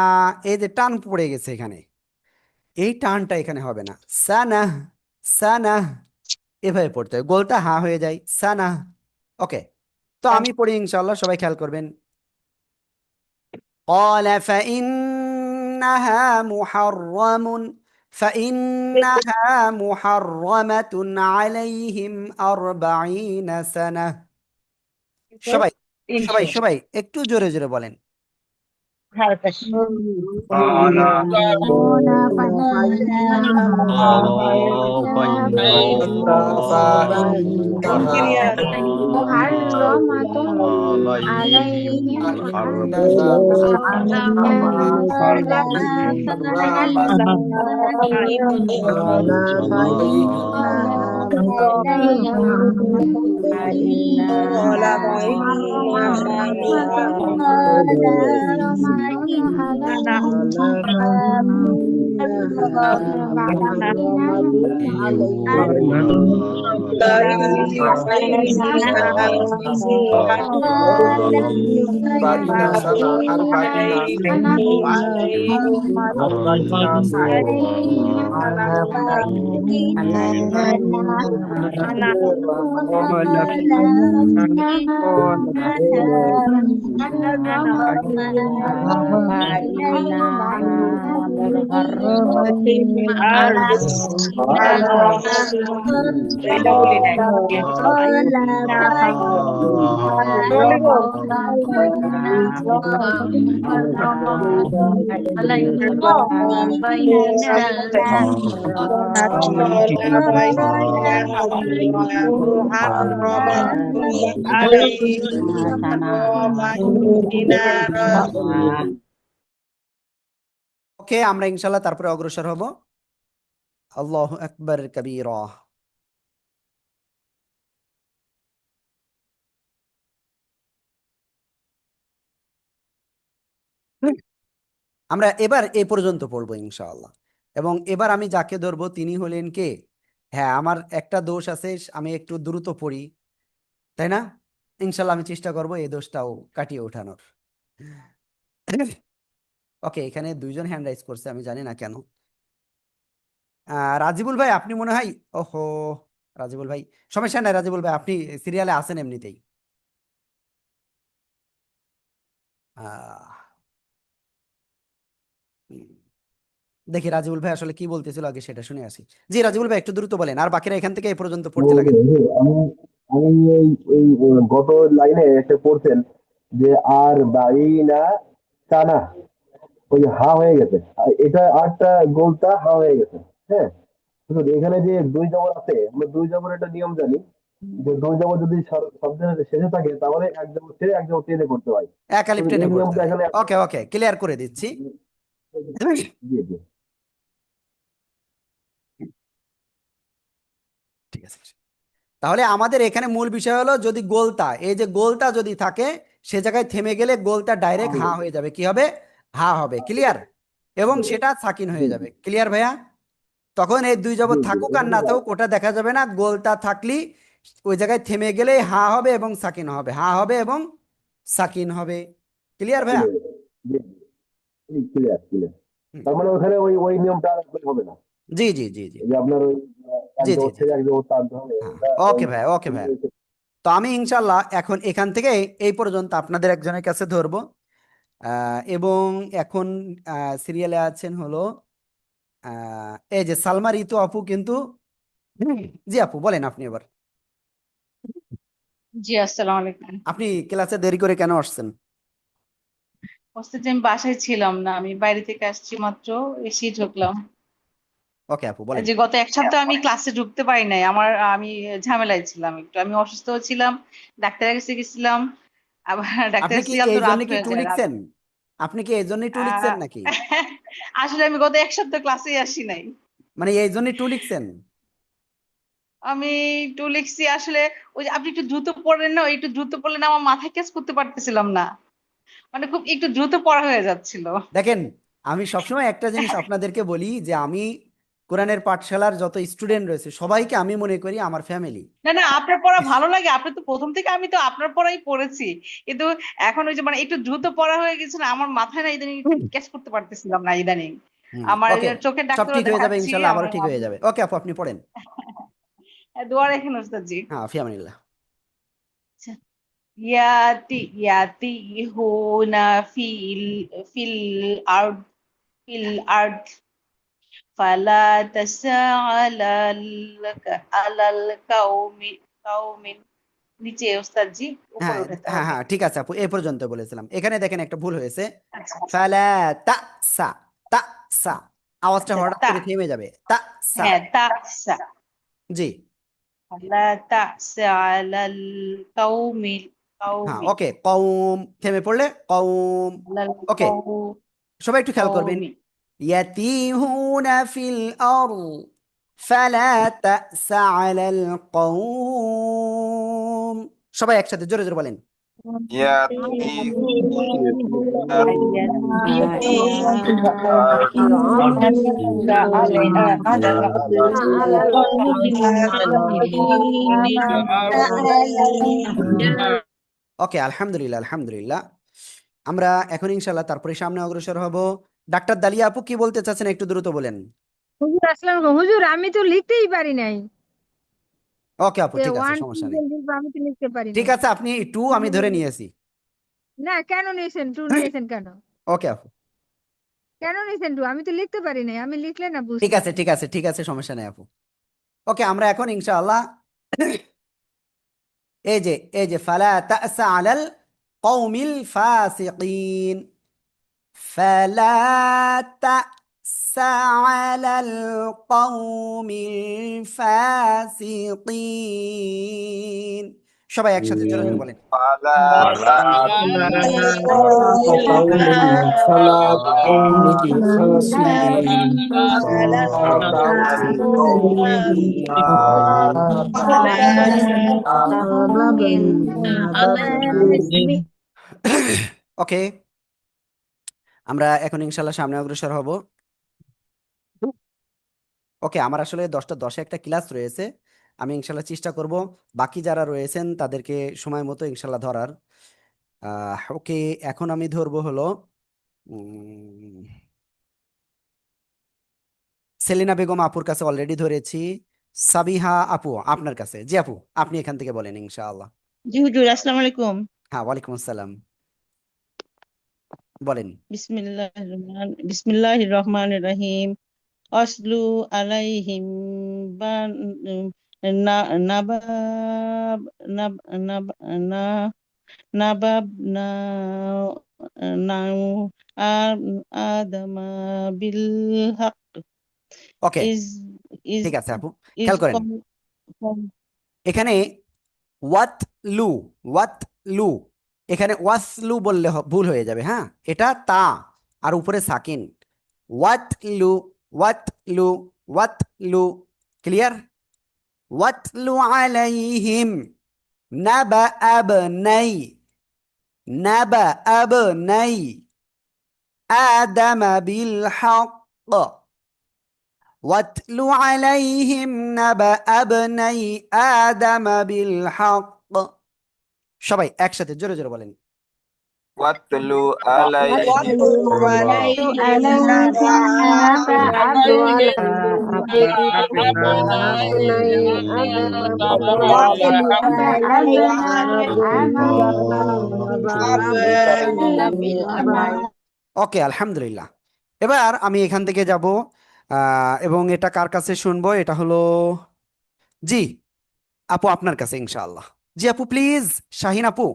এই যে টান পড়ে গেছে এখানে, এই টানটা এখানে হবে না। সানা, সানা, এভাবে পড়তে হয়, গোলটা হা হয়ে যায়, সানা। ওকে, তো আমি পড়ি ইনশাআল্লাহ, সবাই খেয়াল করবেন। قال فإنها محرمة عليهم 40 سنة। সবাই সবাই সবাই একটু জোরে জোরে বলেন। قال قال محرمة عليهم 40 ওকে, আমরা ইনশাআল্লাহ তারপরে অগ্রসর হব। আল্লাহু আকবার কবীরা। আমরা এবার এই পর্যন্ত পড়বো ইনশাআল্লাহ। এবং এবার আমি যাকে ধরবো তিনি হলেন কে? হ্যাঁ, আমার একটা দোষ আছে, আমি একটু দ্রুত পড়ি, তাই না? ইনশাআল্লাহ আমি চেষ্টা করব এই দোষটাও কাটিয়ে ওঠানোর। ওকে, এখানে দুইজন হ্যান্ড রাইজ করছে, আমি জানি না কেন। রাজিবুল ভাই আপনি মনে হয়, ওহো, রাজিবুল ভাই সমস্যা নাই, রাজিবুল ভাই আপনি সিরিয়ালে আছেন এমনিতেই। আহ, উম, দেখি রাজিবুল ভাই আসলে কি বলতেছিল আগে সেটা শুনে আসি। জি রাজিবুল ভাই একটু দ্রুত বলেন, আর বাকিরা এখান থেকে এই পর্যন্ত পড়তে লাগে। আমি আমি এই এই গত লাইনে এসে পড়ছেন যে আর বাইনা টানা, ওই হা হয়ে গেছে, আর এটা আরটা গোলটা হা হয়ে গেছে। হ্যাঁ, কিন্তু এখানে যে দুই জবর আছে, আমরা দুই জবর একটা নিয়ম জানি যে দুই জবর যদি শব্দের শেষে থাকে তাহলে এক জবর ছেড়ে এক জবর টেনে করতে হয়। এক আলিফ কিন্তু টেনে এই পড়তে নিয়মটা হয়। এখানে ওকে ওকে, ক্লিয়ার করে দিচ্ছি। জি জি ঠিক আছে, তাহলে আমাদের এখানে মূল বিষয় হলো যদি গোলতা, এই যে গোলতা যদি থাকে সে জায়গায় থেমে গেলে গোলতা ডাইরেক্ট হা হয়ে যাবে, কি হবে? হা হবে, ক্লিয়ার। এবং সেটা সাকিন জি হয়ে যাবে, ক্লিয়ার ভাইয়া? তখন এই দুই জবর জি জি থাকুক আর না থাকুক ওটা দেখা যাবে না, গোলতা থাকলেই ওই জায়গায় থেমে গেলেই হা হবে এবং সাকিন হবে, হা হবে এবং সাকিন হবে, ক্লিয়ার ভাইয়া? জি জি ক্লিয়ার ক্লিয়ার। হুম, তার মানে ওখানে ওই ওই নিয়মটা আর হবে না, জি জি জি জি এই যে আপনার ওই এক জি জি জবর জি ছেড়ে জি। এক জবর টানতে হবে, হ্যাঁ, এটা ওই ওকে ভাইয়া, ওকে ভাইয়া। তো আমি ইনশাল্লাহ এখন এখান থেকে এই পর্যন্ত আপনাদের একজনের কাছে ধরবো। এবং এখন সিরিয়ালে আছেন হলো এই যে সালমা ঋতু আপু কিন্তু জি আপু বলেন আপনি এবার। জি আসসালামু আলাইকুম। আপনি ক্লাসে দেরি করে কেন আসছেন? ওস্তাদ আমি বাসায় ছিলাম না, আমি বাইরে থেকে আসছি মাত্র, এসেই ঢুকলাম। ওকে আপু বলেন। যে গত এক সপ্তাহ আমি ক্লাসে ঢুকতে পারি নাই, আমি ঝামেলায় ছিলাম একটু, আমি অসুস্থ ছিলাম, ডাক্তারের কাছে গেছিলাম, আবার আপনি ডাক্তারের কি সিয়াম তো এই জন্য রাত কি হয়ে টু যায় রাত। লিখছেন? আপনি কি এই জন্যই টু লিখছেন আহ, নাকি? আসলে আমি গত এক সপ্তাহ ক্লাসেই আসি নাই। মানে এই জন্যই টু লিখছেন? আমি একটু লিখছি আসলে, ওই যে আপনি একটু দ্রুত পড়লেন না, ওই একটু দ্রুত পড়লেন, আমার মাথায় ক্যাচ করতে পারতেছিলাম না, মানে খুব একটু দ্রুত পড়া হয়ে যাচ্ছিল। দেখেন, আমি সবসময় একটা জিনিস আপনাদেরকে বলি যে আমি কোরআনের পাঠশালার যত স্টুডেন্ট রয়েছে সবাইকে আমি মনে করি আমার ফ্যামিলি। না না, আপনার পড়া ভালো লাগে, আপনি তো প্রথম থেকে, আমি তো আপনার পড়াই পড়েছি, কিন্তু এখন ওই যে মানে একটু দ্রুত পড়া হয়ে গেছে না, আমার মাথায় না ইদানিং ক্যাচ করতে পারতেছিলাম না ইদানিং। আমার এই ওকে, যে চোখের সব ডাক্তারও ঠিক হয়ে যাবে দেখাচ্ছি ইনশাল্লাহ, আবারও আমার ঠিক হয়ে যাবে। ওকে আপু আপনি পড়েন। দোয়া রাখেন ওস্তাদ জি। হ্যাঁ, ফি আমানিল্লাহ। ইয়াতিহুনা ফিল আরদ ফিল আরদ ফালা তাসআলাল আলাল কাউমিন। নিচে ওস্তাদ জি, উপরে হ্যাঁ উঠাতে হ্যাঁ হবে। হ্যাঁ ঠিক আছে আপু, এ পর্যন্ত বলেছিলাম। এখানে দেখেন একটা ভুল হয়েছে। আচ্ছা ফালা তা সা, তা সা, আওয়াজটা আচ্ছা, হঠাৎ তা, করে থেমে যাবে। তা সা। হ্যাঁ তাসা, জি ফালা তাসা আলাল কাউমিল হ্যাঁ, কাউমি ওকে, কওম থেমে পড়লে কওম। আলাল ওকে, সবাই একটু খেয়াল করবেন। কাউমি। ইয়াতিহুনা ফিল আরদ ফালা তাসা আলাল কওম। সবাই একসাথে জোরে জোরে বলেন। ওকে, আলহামদুলিল্লাহ আলহামদুলিল্লাহ। আমরা এখন ইনশাল্লাহ তারপরে সামনে অগ্রসর হব। ডাক্তার দালিয়া আপু কি বলতে চাচ্ছেন একটু দ্রুত বলেন। হুজুর আসসালামু আলাইকুম। হুজুর আমি তো লিখতেই পারি নাই, ওকে আপু, যে ঠিক আছে, ওয়ান টু সমস্যা নেই। আমি তো লিখতে পারি ঠিক নাই। আছে, আপনি টু আমি ধরে নিয়েছি। না কেন নিয়েছেন টু, নিয়েছেন কেন? ওকে আপু, কেন নিয়েছেন টু? আমি তো লিখতে পারি নাই, আমি লিখলে না ঠিক বুঝতাম। আছে ঠিক আছে ঠিক আছে, সমস্যা নেই আপু। ওকে, আমরা এখন ইনশাআল্লাহ এই যে ফালা তাসা আলাল কওমিল ফাসিকিন, ফালা তাসা আলাল কওমিল ফাসিকিন। সবাই একসাথে জোরে জোরে বলেন। ওকে, আমরা এখন ইনশাল্লাহ সামনে অগ্রসর হব। ওকে, আমার আসলে 10টা 10-এ একটা ক্লাস রয়েছে। আমি ইনশাল্লাহ চেষ্টা করব বাকি যারা রয়েছেন তাদেরকে সময় মতো ইনশাল্লাহ ধরার। ওকে, এখন আমি ধরবো হলো উম, সেলিনা বেগম আপুর কাছে অলরেডি ধরেছি। সাবিহা আপু আপনার কাছে। জি আপু, আপনি এখান থেকে বলেন ইনশাআল্লাহ। জি হুজুর আসসালামু আলাইকুম। হ্যাঁ, ওয়ালাইকুম আসসালাম, বলেন। বিসমিল্লাহির রহমানির রহিম। আসলু আলাইহিম বা না নাবা নাব নাব না নাবাব না নাউ আদামা বিল হক ওকে, ইজ ইজ ঠিক আছে আপু, ইজ খেয়াল করেন এখানে ওয়াত লু, ওয়াত লু, এখানে ওয়াসলু বললে ভুল হয়ে যাবে। হ্যাঁ, এটা তা আর উপরে সাকিন। ওয়াত লু, ওয়াত লু, ওয়াত লু, ক্লিয়ার। ওয়াতলু আলাইহিম নাবা আবনাই, নাবা আবনাই আদাম বিল হক। واتل عليهم نبأ ابني آدم بالحق। সবাই একসাথে জোরে জোরে বলেন। واتلو عليهم ওকে, আলহামদুলিল্লাহ। এবার আমি এখান থেকে যাব এবং এটা কার কাছে শুনবো? এটা হলো, জি আপু আপনার কাছে ইনশাআল্লাহ। জি আপু প্লিজ, শাহিন আপু।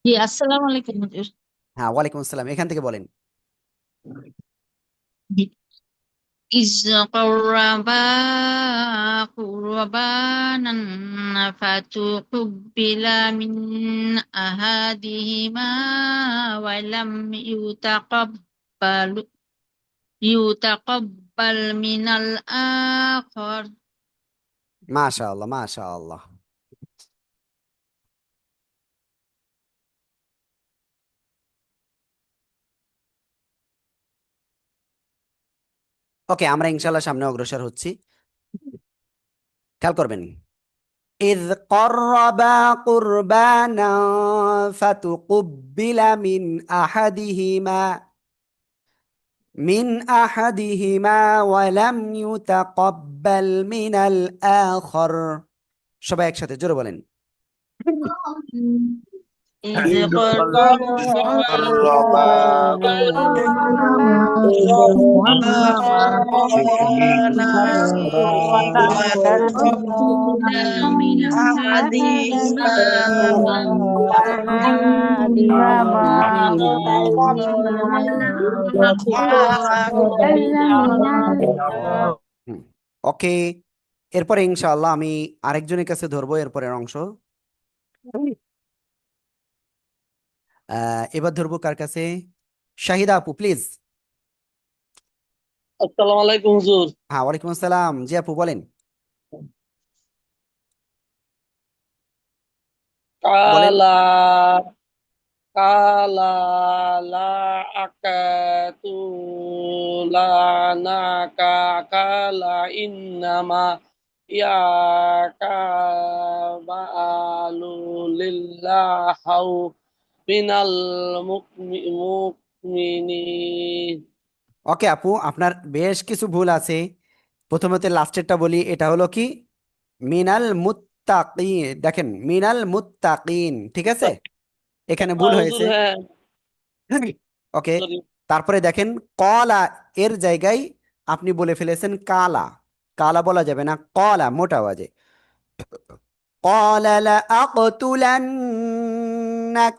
জি, আসসালামু আলাইকুম হুজুর। হ্যাঁ, ওয়ালাইকুম আসসালাম, এখান থেকে বলেন। إذ قربا قربانا فتقبل من أحدهما ولم يتقبل من الآخر মাশাআল্লাহ মাশাআল্লাহ। ওকে, আমরা ইনশাআল্লাহ সামনে অগ্রসর হচ্ছি। খেয়াল করবেন, إذ قربا قربانا فتقبل من أحدهما ولم يتقبل من الآخر। সবাই একসাথে জোরে বলেন। إذ إذ قربا قربا قربانا فتقبل من أحدهما ওকে, এরপরে ইনশাআল্লাহ আমি আরেকজনের কাছে ধরবো এরপরের অংশ। এবার ধরবো কার কাছে? শাহিদা আপু প্লিজ। আসসালামু আলাইকুম হুজুর। হ্যাঁ, ওয়ালাইকুম আসসালাম। জি আপু বলেন বলেন। কালা কালা লা আকাতু লা নাকা কালা ইন্নামা ইয়াকা বাআলু লিল্লাহাউ মিনাল মুমিনিন। ওকে আপু, আপনার বেশ কিছু ভুল আছে। প্রথমত লাস্টেরটা বলি, এটা হলো কি মিনাল মুত্তাকিন, দেখেন মিনাল মুত্তাকিন, ঠিক আছে, এখানে ভুল হুজুর হয়েছে। হ্যাঁ ওকে, সরি। তারপরে দেখেন কলা এর জায়গায় আপনি বলে ফেলেছেন কালা। কালা বলা যাবে না, কলা মোটা আওয়াজে। কলা লাআকতুলান্নাক।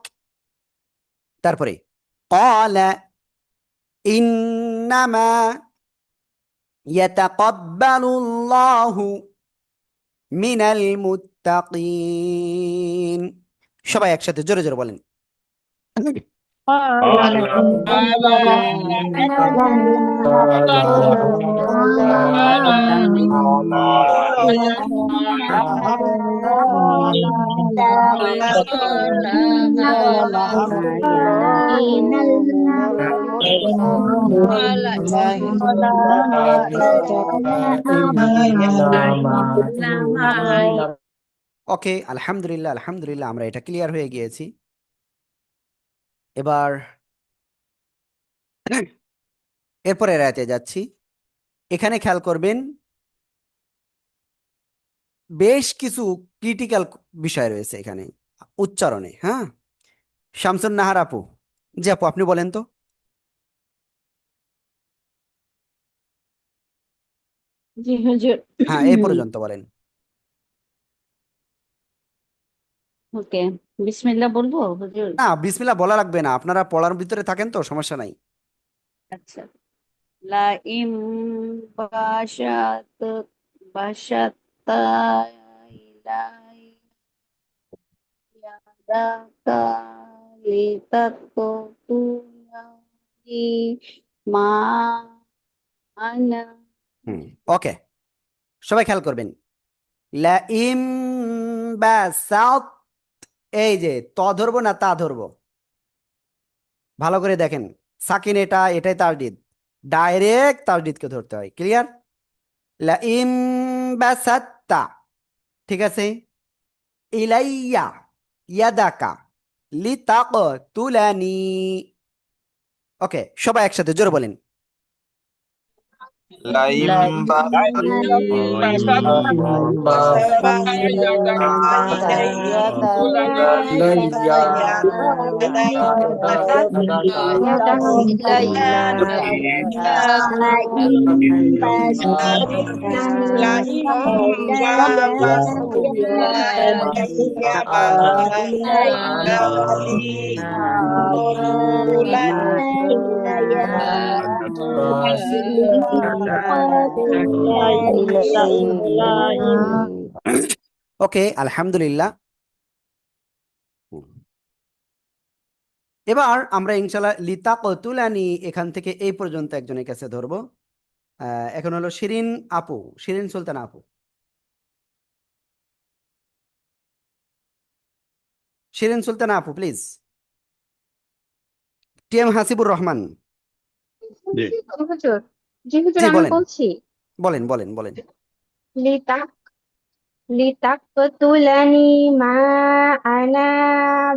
তারপরে কলা ইন্নামা ইয়াতাকাব্বালুল্লাহু মিনাল মুত্তাকিন। সবাই একসাথে জোরে জোরে বলেন। ওকে, আলহামদুলিল্লাহ আলহামদুলিল্লাহ, আমরা এটা ক্লিয়ার হয়ে গিয়েছি। এবার এরপরে রাতে যাচ্ছি। এখানে খেয়াল করবেন, বেশ কিছু ক্রিটিক্যাল বিষয় রয়েছে এখানে উচ্চারণে। হ্যাঁ, শামসুন নাহার আপু। জি আপু আপনি বলেন তো। জি হুজুর। হ্যাঁ, এই পর্যন্ত বলেন। ওকে, বিসমিল্লাহ বলবো হুজুর? না, বিসমিল্লাহ বলা লাগবে না, আপনারা পড়ার ভিতরে থাকেন তো, সমস্যা নাই। আচ্ছা। লা ইম বাসাত বাসাতা ইলাই ইয়াদাকা লিতাকুতুনি মা আনা। ওকে, সবাই খেয়াল করবেন, লা ইম বাসাত, এই যে ত ধরবো না তা ধরবো, ভালো করে দেখেন। সাকিন এটাই তাসদিদ, ডাইরেক্ট তাসদিদকে ধরতে হয়। ক্লিয়ার? লা ইম বাসাত্তা, ঠিক আছে। ইলাইয়া ইয়াদাকা লিতাকতুলানি। ওকে, সবাই একসাথে জোরে বলেন। লাইম বা ওকে, আলহামদুলিল্লাহ। এবার আমরা ইনশাল্লাহ লিতাকতুলানি এখান থেকে এই পর্যন্ত একজনের কাছে ধরবো। এখন হলো শিরিন আপু, শিরিন সুলতানা আপু। শিরিন সুলতানা আপু প্লিজ। টিএম হাসিবুর রহমান। হুজুর, জি হুজুর, জি আমি বলেন বলছি। বলেন বলেন বলেন। লিতাক লিতাকতুলানি মা আনা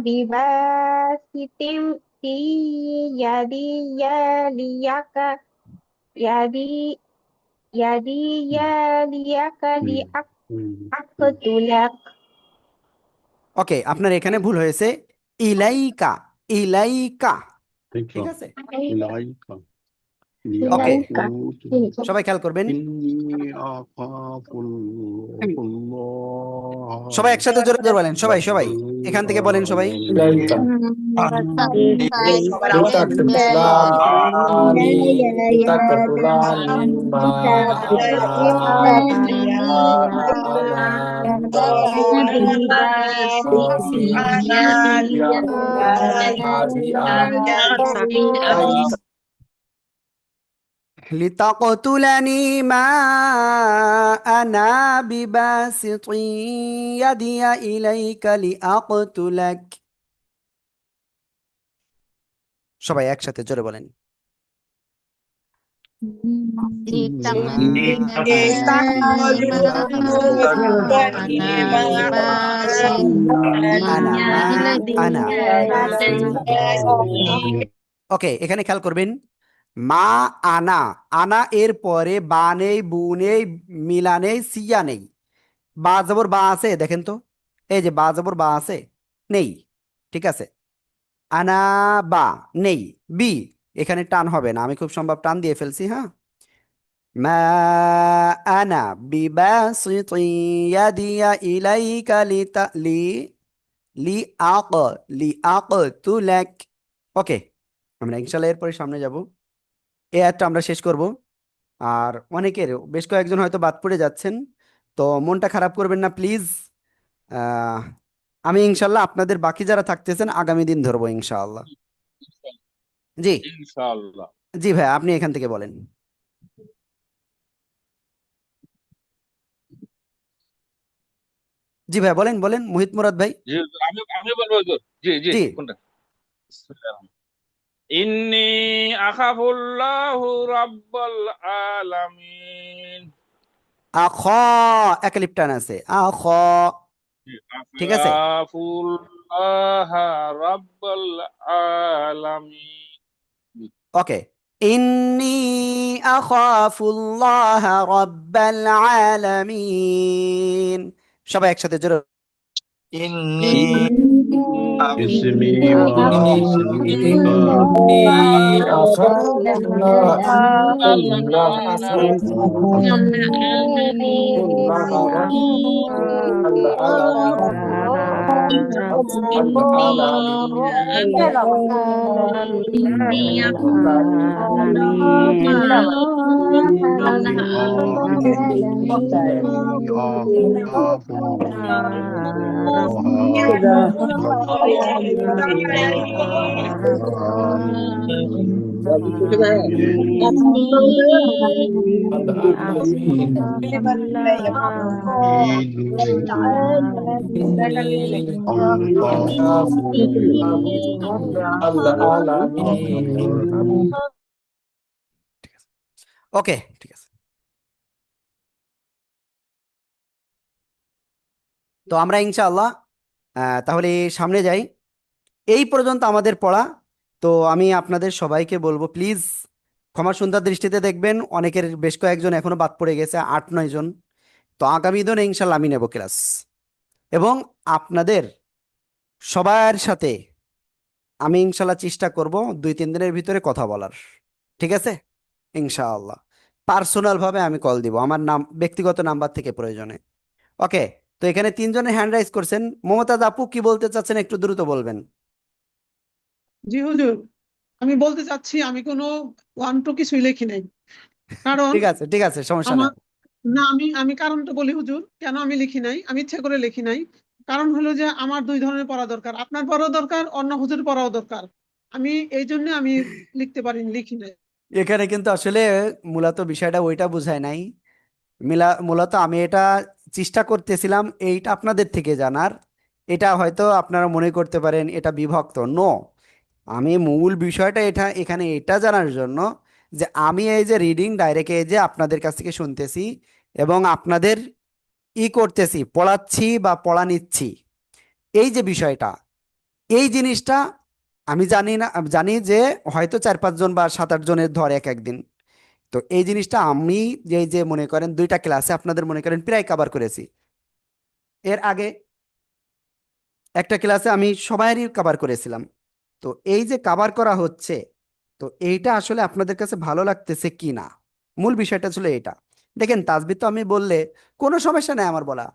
বিবাসিতিম ফি ইয়াদিয়া লিয়াকা ইয়াদি ইয়াদিয়া লিয়াকা লিআকতুলাক। ওকে, আপনার এখানে ভুল হয়েছে। ইলাইকা, ইলাইকা, ঠিক আছে। ওকে, ইলাইকা। সবাই খেয়াল করবেন। সবাই একসাথে জোরে জোরে বলেন, সবাই সবাই এখান থেকে বলেন সবাই। লিতাকতুলানি মা আনা বিবাসিতি ইয়াদিয়া ইলাইকা লিআকতুলাক। সবাই একসাথে জোরে বলেন। আনা মা আনা। ওকে, এখানে খেয়াল করবেন। মা আনা, আনা এর পরে বা নেই, বু নেই, মিলা নেই, সিয়া নেই। বা জবর বা আছে দেখেন তো, এই যে বা জবর বা আছে, নেই, ঠিক আছে। আনা বা নেই, বি এখানে টান হবে না, আমি খুব সম্ভব টান দিয়ে ফেলছি। হ্যাঁ, মা আনা বিবাসিতি ইয়াদিয়া ইলাইকা লিআক লিআকতুলাক। ওকে, আমরা ইনশাআল্লাহ এরপরে সামনে যাব। এই আয়াতটা আমরা শেষ করব। আর অনেকের, বেশ কয়েকজন হয়তো বাদ পড়ে যাচ্ছেন, তো মনটা খারাপ করবেন না প্লিজ। আমি ইনশাল্লাহ আপনাদের বাকি যারা থাকতেছেন আগামী দিন ধরবো ইনশাআল্লাহ। জি ইনশাআল্লাহ। জি ভাই, আপনি এখান থেকে বলেন। জি ভাই বলেন বলেন, মোহিত মুরাদ ভাই। জি আমি বলবো হুজুর। জি জি জি, কোনটা? ইন্নী আখাফুল্লাহু রাব্বাল আলামিন। আখ, একালিপ টান আছে, আখ, ঠিক আছে। আখাফুল্লাহ রাব্বাল আলামিন। ওকে, ইন্নী আখাফুল্লাহ রাব্বাল আলামিন। সবাই একসাথে জোরে। ইন্নি اسمي ওকে, ঠিক আছে। তো আমরা ইনশাআল্লাহ তাহলে সামনে যাই। এই পর্যন্ত আমাদের পড়া। তো আমি আপনাদের সবাইকে বলবো প্লিজ ক্ষমা সুন্দর দৃষ্টিতে দেখবেন, অনেকের বেশ কয়েকজন এখনো বাদ পড়ে গেছে, 8-9 জন। তো আগামী দিনে ইনশাল্লাহ আমি নেব ক্লাস, এবং আপনাদের সবার সাথে আমি ইনশাল্লাহ চেষ্টা করব 2-3 দিনের ভিতরে কথা বলার। ঠিক আছে, ইনশাআল্লাহ পার্সোনাল ভাবে আমি কল দিব, আমার নাম ব্যক্তিগত নাম্বার থেকে প্রয়োজনে। ওকে, তো এখানে 3 জনে হ্যান্ড রাইজ করছেন। মমতাজ আপু কি বলতে চাচ্ছেন একটু দ্রুত বলবেন। জি হুজুর, আমি বলতে চাচ্ছি আমি কোনো 1-2 কিছুই লিখি নাই। কারণ ঠিক আছে, ঠিক আছে, সমস্যা আমার নাই। না, আমি কারণটা বলি হুজুর, কেন আমি লিখি নাই। আমি ইচ্ছা করে লিখি নাই। কারণ হলো যে আমার 2 ধরনের পড়া দরকার, আপনার পড়াও দরকার, অন্য হুজুর পড়াও দরকার। আমি এই জন্য আমি লিখতে পারিনি, লিখি নাই। এখানে কিন্তু আসলে মূলত বিষয়টা ওইটা বোঝায় নাই। মূলত আমি এটা চেষ্টা করতেছিলাম এইটা আপনাদের থেকে জানার। এটা হয়তো আপনারা মনে করতে পারেন এটা বিভক্ত, নো। আমি মূল বিষয়টা এখানে এটা জানার জন্য যে আমি এই যে রিডিং ডাইরেক্ট এই যে আপনাদের কাছ থেকে শুনতেছি এবং আপনাদের করতেছি, পড়াচ্ছি বা পড়া নিচ্ছি, এই যে বিষয়টা, এই জিনিসটা আমি জানি না, জানি যে হয়তো 4-5 জন বা 7-8 জনের ধরে এক একদিন। তো এই জিনিসটা আমি যে মনে করেন 2টা ক্লাসে আপনাদের মনে করেন প্রায় কভার করেছি। এর আগে একটা ক্লাসে আমি সবাইরই কভার করেছিলাম। তো এই যে কভার করা হচ্ছে, তো এইটা আসলে আপনাদের কাছে ভালো লাগতেছে কি না, মূল বিষয়টা ছিল এটা। দেখেন তাসবিহ তো আমি বললে কোনো সমস্যা নেই আমার বলা,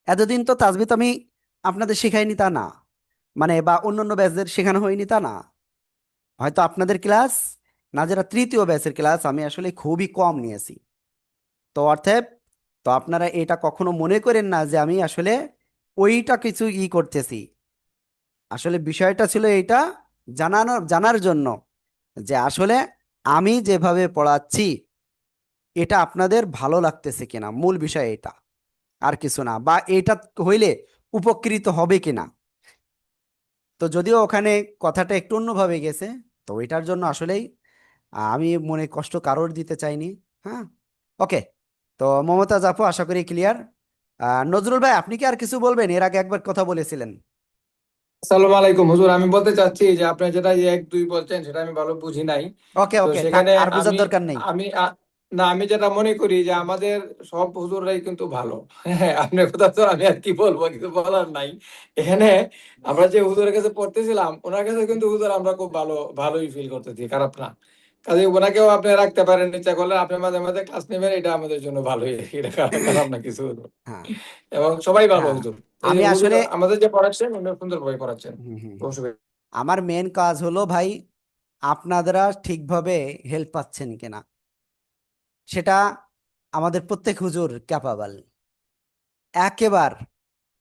এতদিন তো তাসবিহ আমি আপনাদের শেখাইনি তা না, মানে বা অন্যান্য ব্যাচদের শেখানো হয়নি তা না। হয়তো আপনাদের ক্লাস না, যারা তৃতীয় ব্যাচের ক্লাস আমি আসলে খুবই কম নিয়েছি। তো অর্থাৎ তো আপনারা এটা কখনো মনে করেন না যে আমি আসলে ওইটা কিছু করতেছি। আসলে বিষয়টা ছিল এইটা জানার জন্য যে আসলে আমি যেভাবে পড়াচ্ছি এটা আপনাদের ভালো লাগতেছে কিনা, মূল বিষয় এটা, আর কিছু না, বা এটা হইলে উপকৃত হবে কিনা। তো যদিও ওখানে কথাটা একটু অন্যভাবে গেছে, তো এটার জন্য আসলেই আমি মনে কষ্ট কারোর দিতে চাইনি। হ্যাঁ, ওকে। তো মমতাজ আপু আশা করি ক্লিয়ার। নজরুল ভাই আপনি কি আর কিছু বলবেন? এর আগে একবার কথা বলেছিলেন। আসসালামু আলাইকুম হুজুর, আমি বলতে চাচ্ছি যে আপনি যেটা 1-2 বলছেন সেটা আমি ভালো বুঝি নাই। ওকে তো ওকে, থাক, সেখানে আর বোঝার আমি দরকার নেই। আমি আ- না, আমি যেটা মনে করি যে আমাদের সব হুজুররাই কিন্তু ভালো। হ্যাঁ, আপনার কথা তো আমি আর কি বলবো, কিছু বলার নাই এখানে। আমরা যে হুজুরের কাছে পড়তেছিলাম ওনার কাছে কিন্তু হুজুর আমরা খুব ভালোই ফিল করতেছি, খারাপ না। কাজে ওনাকেও আপনি রাখতে পারেন, ইচ্ছা করলে আপনি মাঝে মাঝে ক্লাস নেবেন, এটা আমাদের জন্য ভালোই, এটা খারাপ না কিছু হুজুর। হ্যাঁ এবং সবাই ভালো হ্যাঁ, হুজুর। এই যে আমি হুজুর আসলে আমাদের যে পড়াচ্ছেন উনি সুন্দরভাবে পড়াচ্ছেন। হুম হুম, অসুবিধা আমার মেন কাজ হলো ভাই আপনারা ঠিকভাবে হেল্প পাচ্ছেন কিনা, সেটা আমাদের প্রত্যেক হুজুর ক্যাপাবল, একেবার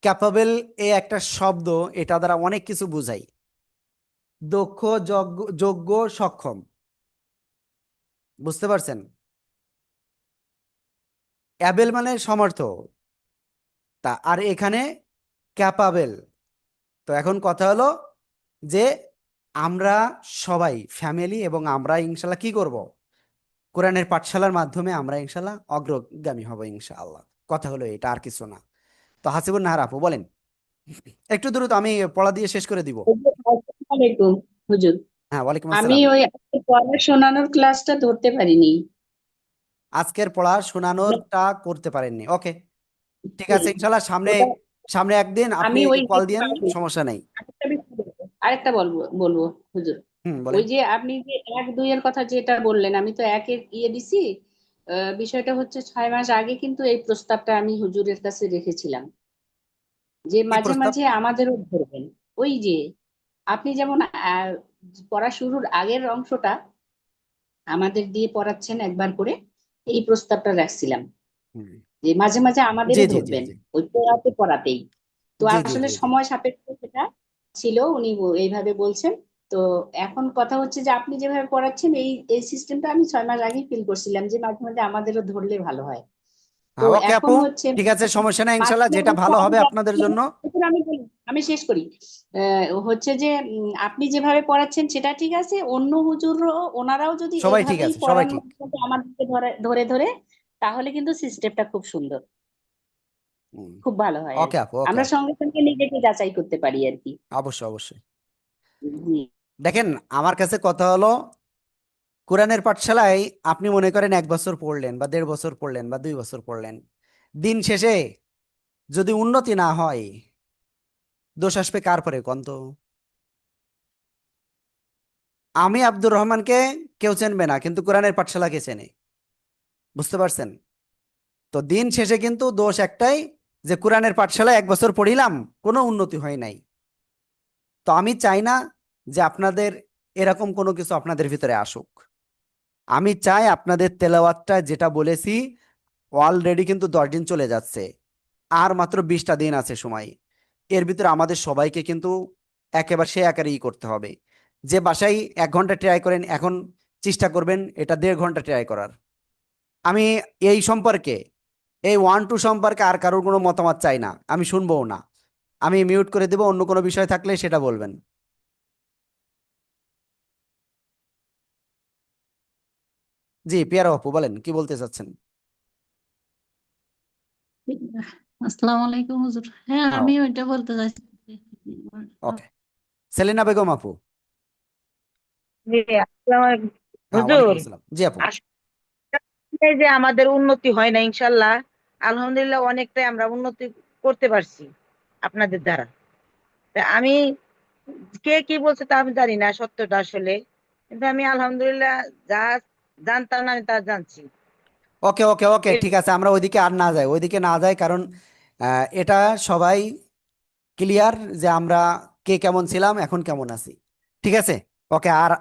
ক্যাপাবল। এ একটা শব্দ, এটা দ্বারা অনেক কিছু বোঝাই। দক্ষ, যোগ্য, সক্ষম, বুঝতে পারছেন? অ্যাবেল মানে সমর্থ, তা আর এখানে ক্যাপাবেল। তো এখন কথা হলো যে আমরা সবাই ফ্যামিলি এবং আমরা ইনশাল্লাহ কি করব, কোরআনের পাঠশালার মাধ্যমে আমরা ইনশাল্লাহ অগ্রগামী হব ইনশাআল্লাহ। কথা হলো এটা, আর কিছু না। তো হাসিবুন নাহার আপু বলেন একটু দ্রুত, আমি পড়া দিয়ে শেষ করে দিব। আসসালামু আলাইকুম হুজুর। হ্যাঁ, ওয়ালাইকুম আমি আসসালাম। ওই আজকে পড়া শোনানোর ক্লাসটা ধরতে পারিনি। আজকের পড়া শোনানোরটা করতে পারেননি, ওকে, ঠিক জি, আছে, ইনশাল্লাহ সামনে ওটা সামনে একদিন আপনি আমি ওই কল দেখতে দিয়েন, পারিনি। সমস্যা নেই। আরেকটা বলবো বলবো হুজুর। বলেন। ওই যে আপনি যে 1-2 এর কথা যেটা বললেন, আমি তো 1-এর দিছি। বিষয়টা হচ্ছে 6 মাস আগে কিন্তু এই প্রস্তাবটা আমি হুজুরের কাছে রেখেছিলাম যে কি মাঝে প্রস্তাব? মাঝে আমাদেরও ধরবেন। ওই যে আপনি যেমন পড়া শুরুর আগের অংশটা আমাদের দিয়ে পড়াচ্ছেন একবার করে, এই প্রস্তাবটা রাখছিলাম হুম, যে মাঝে মাঝে জি আমাদেরও জি জি ধরবেন জি ওই পড়াতেই। তো জি জি আসলে জি জি সময় সাপেক্ষ সেটা ছিল, উনি এইভাবে বলছেন। তো এখন কথা হচ্ছে যে আপনি যেভাবে পড়াচ্ছেন এই এই সিস্টেমটা আমি 6 মাস আগেই ফিল করছিলাম যে মাঝে মাঝে আমাদেরও ধরলে ভালো হয়। তো হ্যাঁ, ওকে এখন আপু, হচ্ছে ঠিক আছে, সমস্যা নাই, মাঝে ইনশাল্লাহ যেটা মাঝে ভালো আমি হবে আপনাদের যাচ্ছি, জন্য। আমি বলি, আমি শেষ করি। হচ্ছে যে আপনি যেভাবে পড়াচ্ছেন সেটা ঠিক আছে, অন্য হুজুরও ওনারাও যদি সবাই ঠিক এইভাবেই আছে, সবাই পড়ানো ঠিক। আমাদেরকে ধরে ধরে ধরে, তাহলে কিন্তু সিস্টেমটা খুব সুন্দর, হুম, খুব ভালো হয় আর ওকে কি। আপু, ওকে আমরা আপু, সঙ্গে সঙ্গে নিজেকে যাচাই করতে পারি আর কি। অবশ্যই অবশ্যই। জি। দেখেন আমার কাছে কথা হলো কোরআনের পাঠশালায় আপনি মনে করেন 1 বছর পড়লেন বা 1.5 বছর পড়লেন বা 2 বছর পড়লেন, দিন শেষে যদি উন্নতি না হয়, দোষ আসবে কার পরে কোন তো? আমি আব্দুর রহমানকে কেউ চেনবে না, কিন্তু কোরআনের পাঠশালাকে চেনে। বুঝতে পারছেন? তো দিন শেষে কিন্তু দোষ একটাই, যে কোরআনের পাঠশালায় 1 বছর পড়িলাম, কোনো উন্নতি হয় নাই। তো আমি চাই না যে আপনাদের এরকম কোনো কিছু আপনাদের ভিতরে আসুক। আমি চাই আপনাদের তেলাওয়াতটা, যেটা বলেছি, অলরেডি কিন্তু 10 দিন চলে যাচ্ছে, আর মাত্র 20টা দিন আছে সময়। এর ভিতরে আমাদের সবাইকে কিন্তু একেবারে সে আকারেই করতে হবে। যে বাসায় 1 ঘন্টা ট্রাই করেন, এখন চেষ্টা করবেন এটা 1.5 ঘন্টা ট্রাই করার। আমি এই সম্পর্কে, এই 1-2 সম্পর্কে আর কারোর কোনো মতামত চাই না, আমি শুনবও না। আমি মিউট করে দেব, অন্য কোনো বিষয় থাকলে সেটা বলবেন। জি, পিয়ারা আপু বলেন, কি বলতে চাচ্ছেন? আসসালামু আলাইকুম হুজুর। হ্যাঁ, হ্যাঁ, আমি ওইটা বলতে চাইছি। ওকে। সেলিনা বেগম আপু। জি, আসসালামু আলাইকুম। হ্যাঁ, ওয়ালাইকুম হুজুর, আসসালাম। জি আপু। আসলে যে আমাদের উন্নতি হয় না, ইনশাল্লাহ আলহামদুলিল্লাহ অনেকটাই আমরা উন্নতি করতে পারছি আপনাদের দ্বারা। তা আমি, কে কি বলছে তা আমি জানি না সত্যটা আসলে, কিন্তু আমি আলহামদুলিল্লাহ যা জানতাম না আমি তা জানছি। ওকে ওকে ওকে, ঠিক আছে, আমরা ওইদিকে আর না যাই, ওইদিকে না যাই, কারণ এটা সবাই ক্লিয়ার যে আমরা কে কেমন ছিলাম, এখন কেমন আছি। ঠিক আছে। ওকে। আর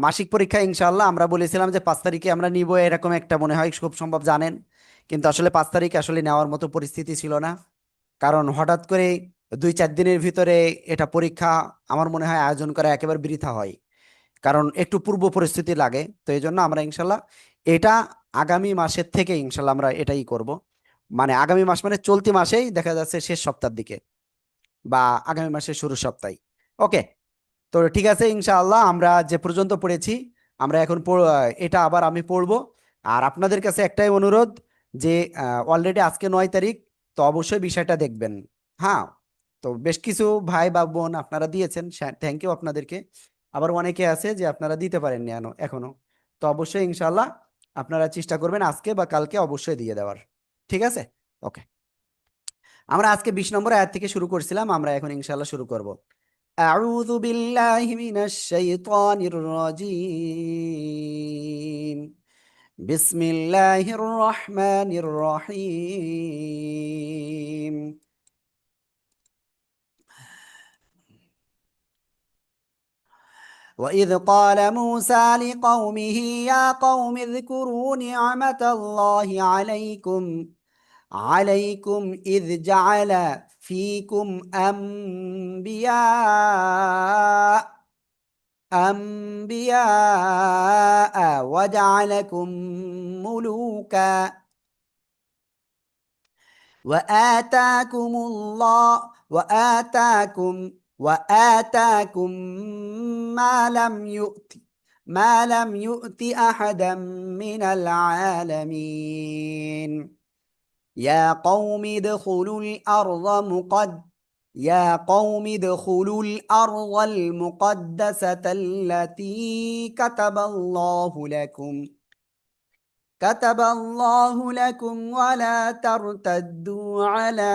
মাসিক পরীক্ষা ইনশাআল্লাহ আমরা বলেছিলাম যে 5 তারিখে আমরা নিব, এরকম একটা মনে হয় খুব সম্ভব, জানেন। কিন্তু আসলে 5 তারিখ আসলে নেওয়ার মতো পরিস্থিতি ছিল না, কারণ হঠাৎ করে 2-4 দিনের ভিতরে এটা পরীক্ষা, আমার মনে হয় আয়োজন করা একেবারে বৃথা হয়, কারণ একটু পূর্ব পরিস্থিতি লাগে। তো এই জন্য আমরা ইনশাল্লাহ এটা আগামী মাসের থেকে ইনশাল্লাহ আমরা এটাই করব। মানে আগামী মাস মানে চলতি মাসেই, দেখা যাচ্ছে শেষ সপ্তাহের দিকে বা আগামী মাসের শুরুর সপ্তাহে। ওকে। তো ঠিক আছে, ইনশাআল্লাহ আমরা যে পর্যন্ত পড়েছি, আমরা এখন এটা আবার আমি পড়বো। আর আপনাদের কাছে একটাই অনুরোধ, যে অলরেডি আজকে 9 তারিখ, তো অবশ্যই বিষয়টা দেখবেন। হ্যাঁ। তো বেশ কিছু ভাই বা বোন আপনারা দিয়েছেন, থ্যাংক ইউ আপনাদেরকে। আবার অনেকে আছে যে আপনারা দিতে পারেননি এখনো। তো অবশ্যই ইনশাআল্লাহ আপনারা চেষ্টা করবেন আজকে বা কালকে অবশ্যই দিয়ে দেওয়ার। ঠিক আছে। ওকে। আমরা আজকে 20 নম্বর আয়াত থেকে শুরু করছিলাম, আমরা এখন ইনশাআল্লাহ শুরু করব। أعوذ بالله من الشيطان الرجيم. بسم الله الرحمن الرحيم. وإذ قال موسى لقومه يا قوم اذكروا نعمة الله عليكم إذ جعل فيكم أنبياء وجعلكم ملوكا وآتاكم ما لم يؤت أحدا من العالمين. يا قوم ادخلوا الأرض المقدسة التي كتب الله لكم ولا ترتدوا على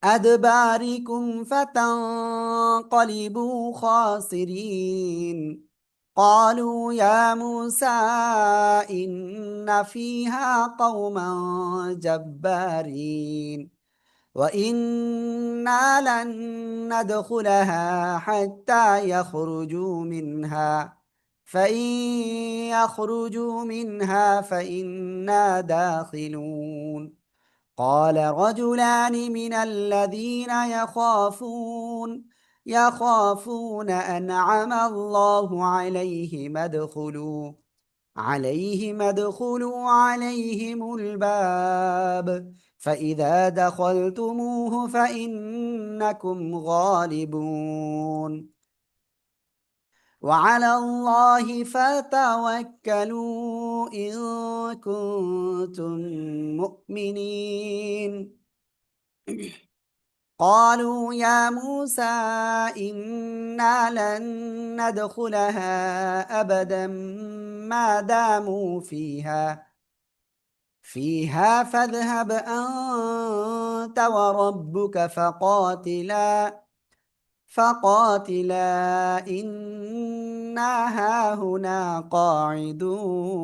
أدباركم فتنقلبوا خاسرين. قالوا يا موسى إن فيها قوما جبارين وإنا لن ندخلها حتى يخرجوا منها فإن يخرجوا منها فإنا داخلون. قال رجلان من الذين يخافون أنعم الله عليهم ادخلوا عليهم الباب فإذا دخلتموه فإنكم غالبون وعلى الله فتوكلوا إن كنتم مؤمنين. قالوا يا موسى إنا لن ندخلها أبدا ما داموا فيها فاذهب أنت وربك فقاتلا إنا هاهنا قاعدون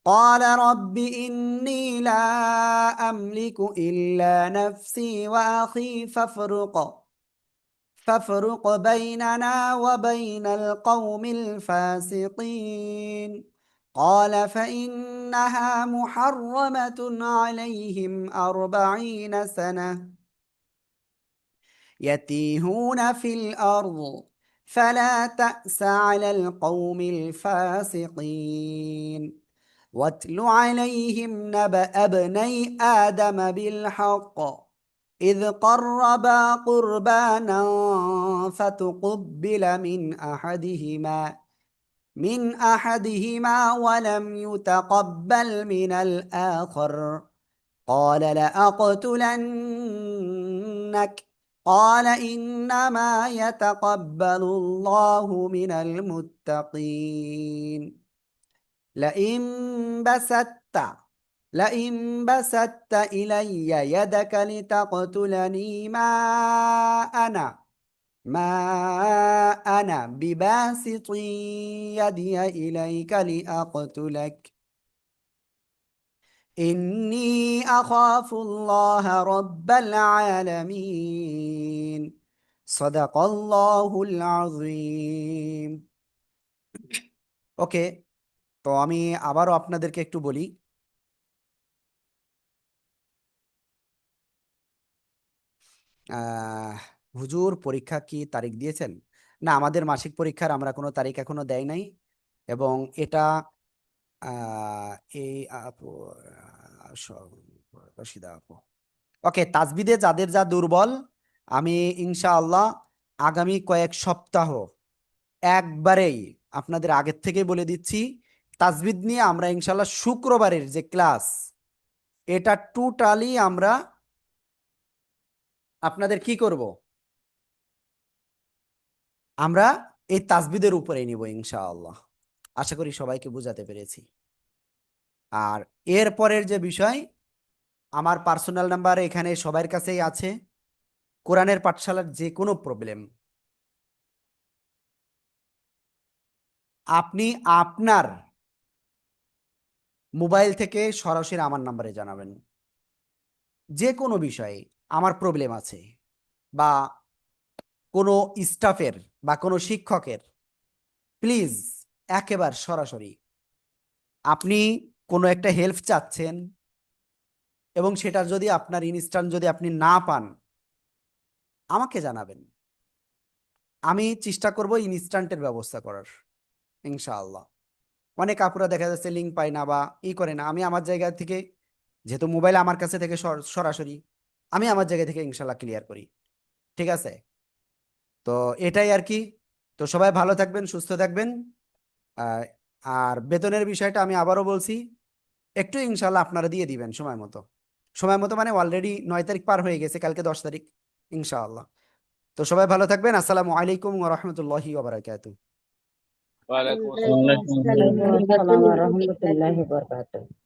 قال رب إني لا أملك إلا نفسي وأخي فافرق بيننا وبين القوم الفاسقين قال فإنها محرمة عليهم 40 سنة يتيهون في الأرض فلا تأس على القوم الفاسقين واتل عليهم نبأ ابني آدم بالحق إذ قربا قربانا فتقبل من أحدهما ولم يتقبل من الآخر قال لأقتلنك قال إنما يتقبل الله من المتقين لئن بسطت إلي يدك لتقتلني ما أنا بباسط يدي إليك لأقتلك إني أخاف الله رب العالمين صدق الله العظيم ওকে, তো আমি আবারও আপনাদেরকে একটু বলি। হুজুর পরীক্ষা কি তারিখ দিয়েছেন? না, আমাদের মাসিক পরীক্ষার আমরা কোনো তারিখ এখনো দেয় নাই, এবং এটা এই আপু রশিদা আপু, ওকে, তাজবিদে যাদের যা দুর্বল, আমি ইনশাআল্লাহ আগামী কয়েক সপ্তাহ একবারেই আপনাদের আগের থেকে বলে দিচ্ছি, তাজবিদ নিয়ে আমরা ইনশাআল্লাহ শুক্রবারের যে ক্লাস, এটা টোটালি আমরা আপনাদের কি করব, আমরা এই তাজবিদের উপরে নিব ইনশাআল্লাহ। আশা করি সবাইকে বোঝাতে পেরেছি। আর এর পরের যে বিষয়, আমার পার্সোনাল নাম্বার এখানে সবার কাছেই আছে। কোরআনের পাঠশালার যে কোনো প্রবলেম আপনি আপনার মোবাইল থেকে সরাসরি আমার নাম্বারে জানাবেন। যে কোনো বিষয়ে আমার প্রবলেম আছে, বা কোনো স্টাফের বা কোনো শিক্ষকের, প্লিজ একেবারে সরাসরি আপনি কোনো একটা হেল্প চাচ্ছেন এবং সেটার যদি আপনার ইনস্ট্যান্ট যদি আপনি না পান, আমাকে জানাবেন। আমি চেষ্টা করব ইনস্ট্যান্টের ব্যবস্থা করার ইনশাআল্লাহ। অনেক আপুরা দেখা যাচ্ছে লিঙ্ক পায় না বা করে না, আমি আমার জায়গা থেকে, যেহেতু মোবাইল আমার কাছে থেকে সরাসরি আমি আমার জায়গা থেকে ইনশাআল্লাহ ক্লিয়ার করি। ঠিক আছে, তো এটাই আর কি। তো সবাই ভালো থাকবেন, সুস্থ থাকবেন। আর বেতনের বিষয়টা আমি আবারও বলছি, একটু ইনশাআল্লাহ আপনারা দিয়ে দিবেন সময় মতো মানে অলরেডি 9 তারিখ পার হয়ে গেছে, কালকে 10 তারিখ ইনশাআল্লাহ। তো সবাই ভালো থাকবেন। আসসালামু আলাইকুম ওয়া রাহমাতুল্লাহি ওয়া বারাকাতুহু। ওয়ালাইকুম ওয়ালাইকুম আসসালাম ওয়া রাহমাতুল্লাহি ওয়া বারাকাতুহু।